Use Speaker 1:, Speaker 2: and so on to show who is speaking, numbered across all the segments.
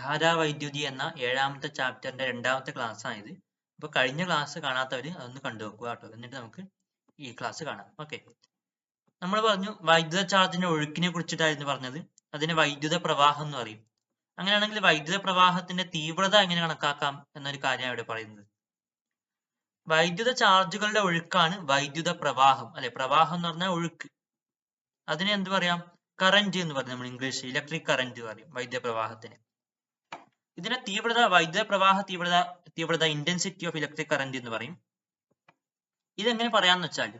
Speaker 1: ധാരാവൈദ്യുതി എന്ന 7ാമത്തെ ചാപ്റ്ററിന്റെ 2ാമത്തെ ക്ലാസ് ആണിത്. അപ്പോൾ കഴിഞ്ഞ ക്ലാസ് കാണാത്തവർ അതൊന്ന് കണ്ടു നോക്കുക കേട്ടോ. എന്നിട്ട് നമുക്ക് ഈ ക്ലാസ് കാണാം. ഓക്കെ, നമ്മൾ പറഞ്ഞു വൈദ്യുത ചാർജിന്റെ ഒഴുക്കിനെ കുറിച്ചിട്ടായിരുന്നു പറഞ്ഞത്. അതിന് വൈദ്യുത പ്രവാഹം എന്ന് പറയും. അങ്ങനെയാണെങ്കിൽ വൈദ്യുത പ്രവാഹത്തിന്റെ തീവ്രത എങ്ങനെ കണക്കാക്കാം എന്നൊരു കാര്യമാണ് ഇവിടെ പറയുന്നത്. വൈദ്യുത ചാർജുകളുടെ ഒഴുക്കാണ് വൈദ്യുത പ്രവാഹം, അല്ലെ? പ്രവാഹം എന്ന് പറഞ്ഞാൽ ഒഴുക്ക്. അതിനെ എന്ത് പറയാം? കറന്റ് എന്ന് പറയും. നമ്മൾ ഇംഗ്ലീഷ് ഇലക്ട്രിക് കറന്റ് പറയും വൈദ്യുത പ്രവാഹത്തിന്. ഇതിനെ തീവ്രത, വൈദ്യുത പ്രവാഹ തീവ്രത ഇന്റൻസിറ്റി ഓഫ് ഇലക്ട്രിക് കറന്റ് എന്ന് പറയും. ഇതെങ്ങനെ പറയാന്ന് വെച്ചാൽ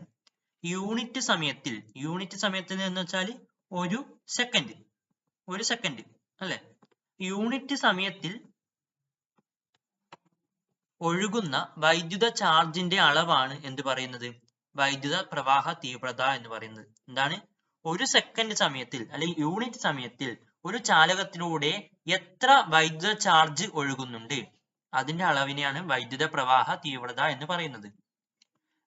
Speaker 1: യൂണിറ്റ് സമയത്തിൽ എന്ന് വെച്ചാൽ ഒരു സെക്കൻഡ് അല്ലെ? യൂണിറ്റ് സമയത്തിൽ ഒഴുകുന്ന വൈദ്യുത ചാർജിന്റെ അളവാണ് എന്ത് പറയുന്നത്? വൈദ്യുത പ്രവാഹ തീവ്രത എന്ന് പറയുന്നത്. എന്താണ്? ഒരു സെക്കൻഡ് സമയത്തിൽ അല്ലെങ്കിൽ യൂണിറ്റ് സമയത്തിൽ ഒരു ചാലകത്തിലൂടെ എത്ര വൈദ്യുത ചാർജ് ഒഴുകുന്നുണ്ട് അതിന്റെ അളവിനെയാണ് വൈദ്യുത പ്രവാഹ തീവ്രത എന്ന് പറയുന്നത്.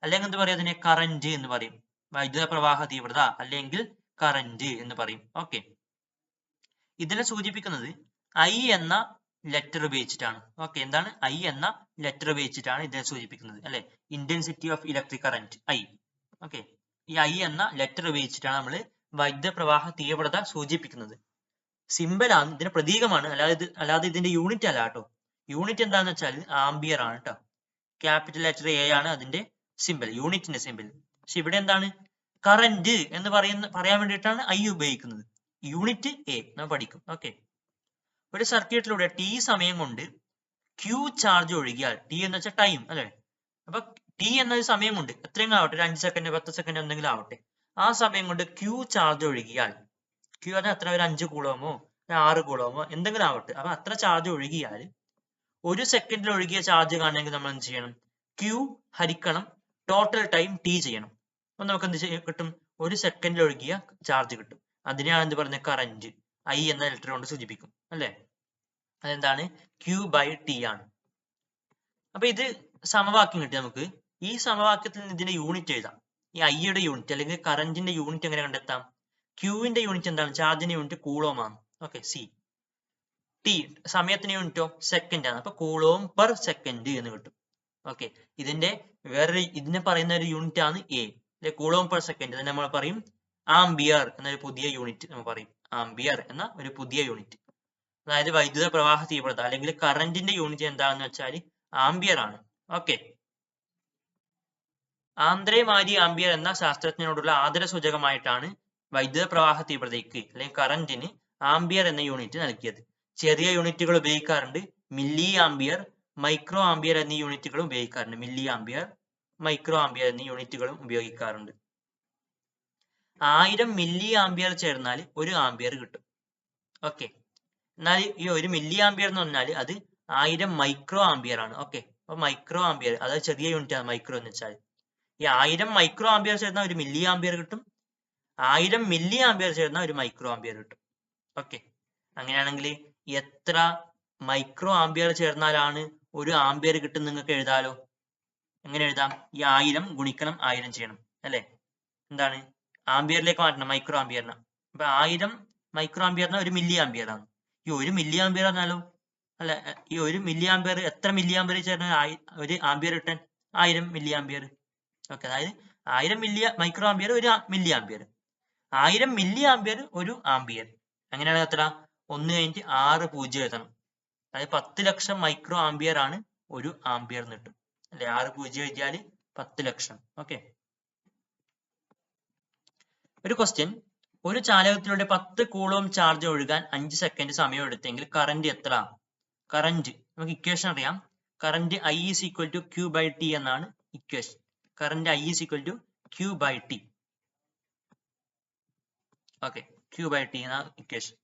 Speaker 1: അല്ലെങ്കിൽ എന്ത് പറയും? അതിനെ കറന്റ് എന്ന് പറയും. വൈദ്യുത പ്രവാഹ തീവ്രത അല്ലെങ്കിൽ കറന്റ് എന്ന് പറയും. ഓക്കെ, ഇതിനെ സൂചിപ്പിക്കുന്നത് I എന്ന ലെറ്റർ ഉപയോഗിച്ചിട്ടാണ്. ഓക്കെ, എന്താണ്? I എന്ന ലെറ്റർ ഉപയോഗിച്ചിട്ടാണ് ഇതിനെ സൂചിപ്പിക്കുന്നത്, അല്ലെ? Intensity of electric current I. Okay, ഈ I എന്ന ലെറ്റർ ഉപയോഗിച്ചിട്ടാണ് നമ്മൾ വൈദ്യുത പ്രവാഹ തീവ്രത സൂചിപ്പിക്കുന്നത്. സിമ്പൽ ആണ്, ഇതിന്റെ പ്രതീകമാണ്, അല്ലാതെ ഇതിന്റെ യൂണിറ്റ് അല്ല കേട്ടോ. യൂണിറ്റ് എന്താന്ന് വെച്ചാൽ ആംബിയർ ആണ് കേട്ടോ. ക്യാപിറ്റൽ ലെറ്റർ A ആണ് അതിന്റെ സിമ്പൽ, യൂണിറ്റിന്റെ സിമ്പൽ. പക്ഷെ ഇവിടെ എന്താണ്? കറന്റ് എന്ന് പറയാൻ വേണ്ടിയിട്ടാണ് I ഉപയോഗിക്കുന്നത്. യൂണിറ്റ് A നമ്മൾ പഠിക്കും. ഓക്കെ, ഒരു സർക്യൂട്ടിലൂടെ T സമയം കൊണ്ട് Q ചാർജ് ഒഴുകിയാൽ, T എന്ന് വെച്ചാൽ ടൈം, അല്ലെ? അപ്പൊ T എന്നൊരു സമയം കൊണ്ട് എത്രയെങ്കിലും ആവട്ടെ, 5 സെക്കൻഡ് 10 സെക്കൻഡ് എന്തെങ്കിലും ആവട്ടെ, ആ സമയം കൊണ്ട് Q ചാർജ് ഒഴുകിയാൽ, Q പറഞ്ഞാൽ എത്ര? ഒരു 5 കൂളോമോ 6 കൂളോമോ എന്തെങ്കിലും ആവട്ടെ. അപ്പൊ അത്ര ചാർജ് ഒഴുകിയാൽ ഒരു സെക്കൻഡിൽ ഒഴുകിയ ചാർജ് കാണണമെങ്കിൽ നമ്മൾ എന്ത് ചെയ്യണം? Q ഹരിക്കണം ടോട്ടൽ ടൈം T ചെയ്യണം. അപ്പൊ നമുക്ക് എന്ത് കിട്ടും? ഒരു സെക്കൻഡിൽ ഒഴുകിയ ചാർജ് കിട്ടും. അതിനെയാണ് എന്ത് പറയുന്നത്? കറന്റ്. I എന്ന ലെറ്റർ കൊണ്ട് സൂചിപ്പിക്കും, അല്ലെ? അതെന്താണ്? Q/T ആണ്. അപ്പൊ ഇത് സമവാക്യം കിട്ടി നമുക്ക്. ഈ സമവാക്യത്തിൽ നിന്ന് ഇതിന്റെ യൂണിറ്റ് എഴുതാം. ഈ I യുടെ യൂണിറ്റ് അല്ലെങ്കിൽ കറന്റിന്റെ യൂണിറ്റ് എങ്ങനെ കണ്ടെത്താം? Qന്റെ യൂണിറ്റ് എന്താണ്? ചാർജിന്റെ യൂണിറ്റ് കൂളോം ആണ്. Okay, C. T സമയത്തിന്റെ യൂണിറ്റോ സെക്കൻഡ് ആണ്. അപ്പൊ കൂളോം പെർ സെക്കൻഡ് എന്ന് കിട്ടും. ഓക്കെ, ഇതിനെ പറയുന്ന ഒരു യൂണിറ്റ് ആണ് A, അല്ലെ? Coulomb per second. ഇതിനെ നമ്മൾ പറയും ആംബിയർ എന്നൊരു പുതിയ യൂണിറ്റ് നമ്മൾ പറയും. ആംബിയർ എന്ന ഒരു പുതിയ യൂണിറ്റ്. അതായത് വൈദ്യുത പ്രവാഹ തീവ്രത അല്ലെങ്കിൽ കറന്റിന്റെ യൂണിറ്റ് എന്താണെന്ന് വെച്ചാൽ ആംബിയർ ആണ്. ഓക്കെ, ആന്ദ്രേ മാരി ആംബിയർ എന്ന ശാസ്ത്രജ്ഞനോടുള്ള ആദരസൂചകമായിട്ടാണ് വൈദ്യുത പ്രവാഹ തീവ്രതയ്ക്ക് അല്ലെങ്കിൽ കറന്റിന് ആംബിയർ എന്ന യൂണിറ്റ് നൽകിയത്. ചെറിയ യൂണിറ്റുകൾ ഉപയോഗിക്കാറുണ്ട്. മില്ലി ആംബിയർ, മൈക്രോ ആംബിയർ എന്നീ യൂണിറ്റുകളും ഉപയോഗിക്കാറുണ്ട്. മില്ലി ആംബിയർ, മൈക്രോ ആംബിയർ എന്നീ യൂണിറ്റുകളും ഉപയോഗിക്കാറുണ്ട്. 1000 മില്ലി ആംബിയർ ചേർന്നാൽ 1 ആംബിയർ കിട്ടും. ഓക്കെ, എന്നാൽ ഈ 1 മില്ലി ആംബിയർ എന്ന് പറഞ്ഞാൽ അത് 1000 മൈക്രോ ആംബിയർ ആണ്. ഓക്കെ, അപ്പൊ മൈക്രോ ആംബിയർ അതായത് ചെറിയ യൂണിറ്റ് ആണ് മൈക്രോ എന്ന് വെച്ചാൽ. ഈ 1000 മൈക്രോ ആംബിയർ ചേർന്നാൽ 1 മില്ലി ആംബിയർ കിട്ടും. 1000 മില്ലി ആംബിയർ ചേർന്നാൽ 1 മൈക്രോ ആംബിയർ കിട്ടും. ഓക്കെ, അങ്ങനെയാണെങ്കിൽ എത്ര മൈക്രോ ആംബിയർ ചേർന്നാലാണ് 1 ആംബിയർ കിട്ടും നിങ്ങൾക്ക് എഴുതാലോ. എങ്ങനെ എഴുതാം? ഈ 1000 ഗുണിക്കണം 1000 ചെയ്യണം, അല്ലെ? എന്താണ്? ആംബിയറിലേക്ക് മാറ്റണം മൈക്രോ ആംബിയറിനെ. അപ്പൊ 1000 മൈക്രോ ആംബിയറിന് 1 മില്ലി ആംബിയർ ആണ്. ഈ 1 മില്ലി ആംബിയർ പറഞ്ഞാലോ, അല്ല, ഈ 1 മില്ലി ആംബിയർ എത്ര മില്ലി ആംബിയർ ചേർന്ന് 1 ആംബിയർ കിട്ടാൻ? 1000 മില്ലി ആംബിയർ. ഓക്കെ, അതായത് 1000 micro ampere 1 milli ampere. 1000 milli ampere 1 ampere. അങ്ങനെയാണ് എത്ര? 1 കഴിഞ്ഞിട്ട് 6 പൂജ്യം എഴുതണം. അതായത് 10 ലക്ഷം മൈക്രോ ആംബിയർ ആണ് 1 ആംബിയർ എന്ന് കിട്ടും, അല്ലെ? 6 പൂജ്യം എഴുതിയാൽ 10 ലക്ഷം. ഓക്കെ, ഒരു ക്വസ്റ്റ്യൻ. ഒരു ചാലകത്തിലൂടെ 10 കൂളോം ചാർജ് ഒഴുകാൻ 5 സെക്കൻഡ് സമയം എടുത്തെങ്കിൽ കറന്റ് എത്ര? കറന്റ് നമുക്ക് ഇക്വേഷൻ അറിയാം. Current I is equal to Q/T എന്നാണ് equation. Current I is equal to Q/T. Okay, Q/T എന്ന ഇക്വേഷൻ.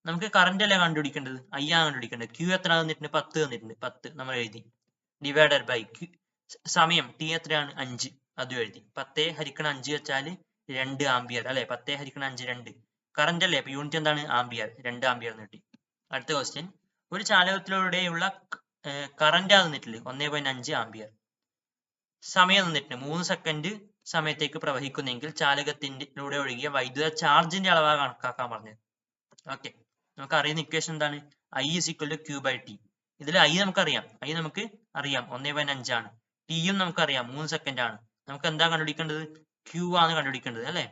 Speaker 1: നമുക്ക് കറന്റ് അല്ല കണ്ടുപിടിക്കേണ്ടത്, I ആണ് കണ്ടുപിടിക്കേണ്ടത്. Q എത്ര തന്നിട്ടുണ്ട്? 10 തന്നിട്ടുണ്ട്. 10 നമ്മൾ എഴുതി. ഡിവൈഡഡ് ബൈ സമയം T എത്രയാണ്? 5, അതും എഴുതി. 10 ഹരിക്കണം 5 വെച്ചാൽ 2 ആംബിയർ, അല്ലെ? 10 ഹരിക്കണം 5 2. കറന്റ് അല്ലേ, അപ്പൊ യൂണിറ്റ് എന്താണ്? ആംബിയർ. 2 ആംബിയർ എന്ന് കിട്ടി. അടുത്ത ക്വസ്റ്റ്യൻ. ഒരു ചാലകത്തിലൂടെയുള്ള കറന്റ് തന്നിട്ടില്ല 1.5 ആംബിയർ. സമയം തന്നിട്ടുണ്ട് 3 സെക്കൻഡ് സമയത്തേക്ക് പ്രവഹിക്കുന്നെങ്കിൽ ചാലകത്തിലൂടെ ഒഴുകിയ വൈദ്യുത ചാർജിന്റെ അളവ് കണക്കാക്കാൻ പറഞ്ഞത്. ഓക്കെ, നമുക്ക് അറിയുന്ന ഇക്വേഷൻ എന്താണ്? I is equal to Q by T. ഇതിൽ ഐ നമുക്കറിയാം, 1/5 ആണ്. ടിയും നമുക്കറിയാം 3 സെക്കൻഡ് ആണ്. നമുക്ക് എന്താ കണ്ടുപിടിക്കേണ്ടത്? ക്യൂ ആണ് കണ്ടുപിടിക്കേണ്ടത് അല്ലെ?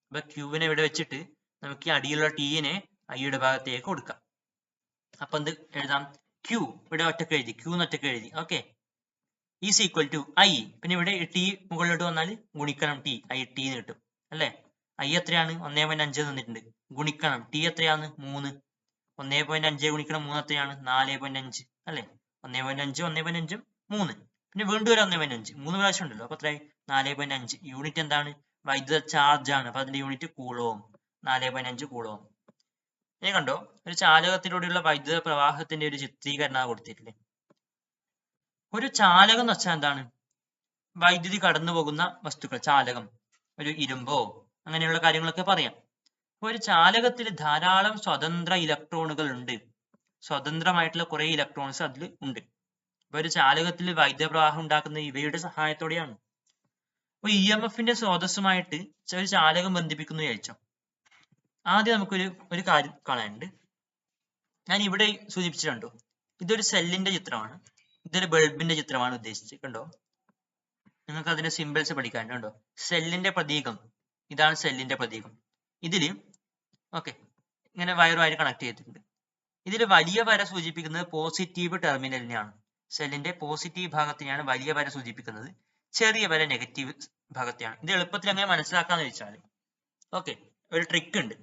Speaker 1: അപ്പൊ ക്യൂവിനെ ഇവിടെ വെച്ചിട്ട് നമുക്ക് ഈ അടിയിലുള്ള ടീനെ ഐയുടെ ഭാഗത്തേക്ക് കൊടുക്കാം. അപ്പൊ എന്ത് എഴുതാം? ക്യൂ ഇവിടെ ഒറ്റക്ക് എഴുതി, ക്യൂ ഒറ്റക്ക് എഴുതി. Okay, is equal to I. പിന്നെ ഇവിടെ ടി മുകളിലോട്ട് വന്നാൽ ഗുണിക്കണം ടി, ഐ ടി എന്ന് കിട്ടും അല്ലെ? ഐ എത്രയാണ്? 1/5 തന്നിട്ടുണ്ട്. ഗുണിക്കണം ടി എത്രയാണ്? 3. 1/5 ഗുണിക്കണം 3 എത്രയാണ്? 4/5 അല്ലെ? 1/5 1/5 3. പിന്നെ വീണ്ടും ഒരു 1/5 3 പ്രാവശ്യം ഉണ്ടല്ലോ. അപ്പൊ എത്രയായി? 4/5. യൂണിറ്റ് എന്താണ്? വൈദ്യുത ചാർജ് ആണ്. അപ്പൊ അതിന്റെ യൂണിറ്റ് കൂളോം. 4/5 കൂളോം. ഇനി കണ്ടോ, ഒരു ചാലകത്തിലൂടെയുള്ള വൈദ്യുത പ്രവാഹത്തിന്റെ ഒരു ചിത്രീകരണം കൊടുത്തിട്ടില്ലേ? ഒരു ചാലകം എന്ന് വെച്ചാൽ എന്താണ്? വൈദ്യുതി കടന്നു പോകുന്ന വസ്തുക്കൾ, ചാലകം. ഒരു ഇരുമ്പോ അങ്ങനെയുള്ള കാര്യങ്ങളൊക്കെ പറയാം. അപ്പൊ ഒരു ചാലകത്തിൽ ധാരാളം സ്വതന്ത്ര ഇലക്ട്രോണുകൾ ഉണ്ട്. സ്വതന്ത്രമായിട്ടുള്ള കുറെ ഇലക്ട്രോൺസ് അതിൽ ഉണ്ട്. അപ്പൊ ഒരു ചാലകത്തിൽ വൈദ്യുത പ്രവാഹം ഉണ്ടാക്കുന്നത് ഇവയുടെ സഹായത്തോടെയാണ്. അപ്പൊ ഇ എം എഫിന്റെ സ്രോതസ്സുമായിട്ട് ഒരു ചാലകം ബന്ധിപ്പിക്കുന്നു വിചാരിച്ചോ. ആദ്യം നമുക്കൊരു കാര്യം കാണാനുണ്ട്. ഞാൻ ഇവിടെ സൂചിപ്പിച്ചിട്ടുണ്ടോ? ഇതൊരു സെല്ലിന്റെ ചിത്രമാണ്, ഇതൊരു ബൾബിന്റെ ചിത്രമാണ് ഉദ്ദേശിച്ചത്. കണ്ടോ, നിങ്ങൾക്ക് അതിന്റെ സിമ്പിൾസ് പഠിക്കാനുണ്ടോ? സെല്ലിന്റെ പ്രതീകം ഇതാണ്, സെല്ലിന്റെ പ്രതീകം. ഇതില് ഓക്കെ, ഇങ്ങനെ വയറുമായി കണക്ട് ചെയ്തിട്ടുണ്ട്. ഇതിൽ വലിയ വര സൂചിപ്പിക്കുന്നത് പോസിറ്റീവ് ടെർമിനലിനെയാണ്. സെല്ലിന്റെ പോസിറ്റീവ് ഭാഗത്തിനെയാണ് വലിയ വര സൂചിപ്പിക്കുന്നത്. ചെറിയ വര നെഗറ്റീവ് ഭാഗത്തെയാണ്. ഇത് എളുപ്പത്തിൽ എങ്ങനെ മനസ്സിലാക്കാന്ന് വെച്ചാൽ ഓക്കെ, ഒരു ട്രിക്ക് ഉണ്ട്.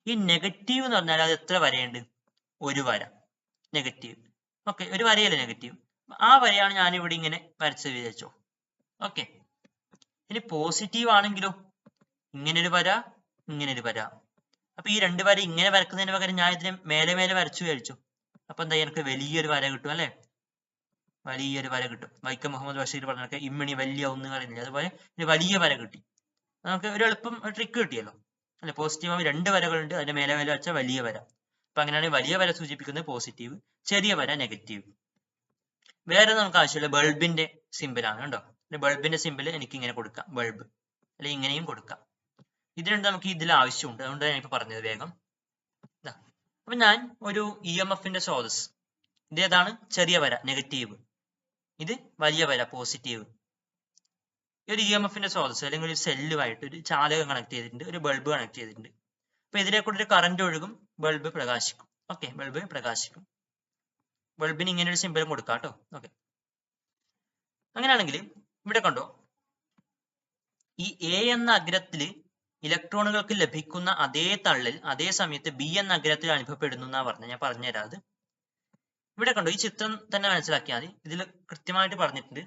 Speaker 1: ഈ നെഗറ്റീവ് എന്ന് പറഞ്ഞാൽ അത് എത്ര വരയുണ്ട്? ഒരു വര നെഗറ്റീവ്. ഓക്കെ, ഒരു വരയല്ലേ നെഗറ്റീവ്. ആ വരയാണ് ഞാൻ ഇവിടെ ഇങ്ങനെ വരച്ച് വിചാരിച്ചോ. ഓക്കെ, ഇനി പോസിറ്റീവ് ആണെങ്കിലോ ഇങ്ങനെ ഒരു വര, ഇങ്ങനെ ഒരു വര. അപ്പൊ ഈ രണ്ട് വര ഇങ്ങനെ വരക്കുന്നതിന് പകരം ഞാൻ ഇതിനെ മേലെ മേലെ വരച്ചു വിചാരിച്ചു. അപ്പൊ എന്താ, എനിക്ക് വലിയൊരു വര കിട്ടും അല്ലെ? വലിയൊരു വര കിട്ടും. വൈക്കം മുഹമ്മദ് ബഷീർ പറഞ്ഞൊക്കെ ഇമ്മിണി വലിയ ഒന്ന് പറയുന്നില്ല, അതുപോലെ ഒരു വലിയ വര കിട്ടി. നമുക്ക് ഒരു എളുപ്പം ട്രിക്ക് കിട്ടിയല്ലോ അല്ലെ? പോസിറ്റീവ് രണ്ട് വരകളുണ്ട്, അതിന്റെ മേലെ മേലെ വെച്ച വലിയ വര. അപ്പൊ അങ്ങനെയാണ് വലിയ വര സൂചിപ്പിക്കുന്നത് പോസിറ്റീവ്, ചെറിയ വര നെഗറ്റീവ്. വേറെ നമുക്ക് ആവശ്യമുള്ള ബൾബിന്റെ സിമ്പിൾ ആണ്. കണ്ടോ, ബൾബിന്റെ സിമ്പിൾ എനിക്ക് ഇങ്ങനെ കൊടുക്കാം, ബൾബ്, അല്ലെങ്കിൽ ഇങ്ങനെയും കൊടുക്കാം. ഇത് രണ്ടും നമുക്ക് ഇതിൽ ആവശ്യമുണ്ട്, അതുകൊണ്ടാണ് ഞാൻ ഇപ്പൊ പറഞ്ഞത് വേഗം. അപ്പൊ ഞാൻ ഒരു ഇ എം എഫിന്റെ സ്രോതസ്, ഇതേതാണ്? ചെറിയ വര നെഗറ്റീവ്, ഇത് വലിയ വര പോസിറ്റീവ്. ഒരു ഇ എം എഫിന്റെ സ്രോതസ് അല്ലെങ്കിൽ ഒരു സെല്ലുമായിട്ട് ഒരു ചാലകം കണക്ട് ചെയ്തിട്ടുണ്ട്, ഒരു ബൾബ് കണക്ട് ചെയ്തിട്ടുണ്ട്. അപ്പൊ ഇതിലെ കൂടെ ഒരു കറന്റ് ഒഴുകും, ബൾബ് പ്രകാശിക്കും. ഓക്കെ, ബൾബ് പ്രകാശിക്കും. ബൾബിന് ഇങ്ങനെ ഒരു സിമ്പിളും കൊടുക്കാം കേട്ടോ. ഓക്കെ, അങ്ങനെയാണെങ്കിൽ ഇവിടെ കണ്ടോ, ഈ എ എന്ന അഗ്രത്തില് ഇലക്ട്രോണുകൾക്ക് ലഭിക്കുന്ന അതേ തള്ളൽ അതേ സമയത്ത് ബി എന്ന അഗ്രത്തിൽ അനുഭവപ്പെടുന്നു എന്നാ പറഞ്ഞത്. ഞാൻ പറഞ്ഞുതരാം അത്. ഇവിടെ കണ്ടോ, ഈ ചിത്രം തന്നെ മനസ്സിലാക്കിയാൽ മതി, ഇതിൽ കൃത്യമായിട്ട് പറഞ്ഞിട്ടുണ്ട്.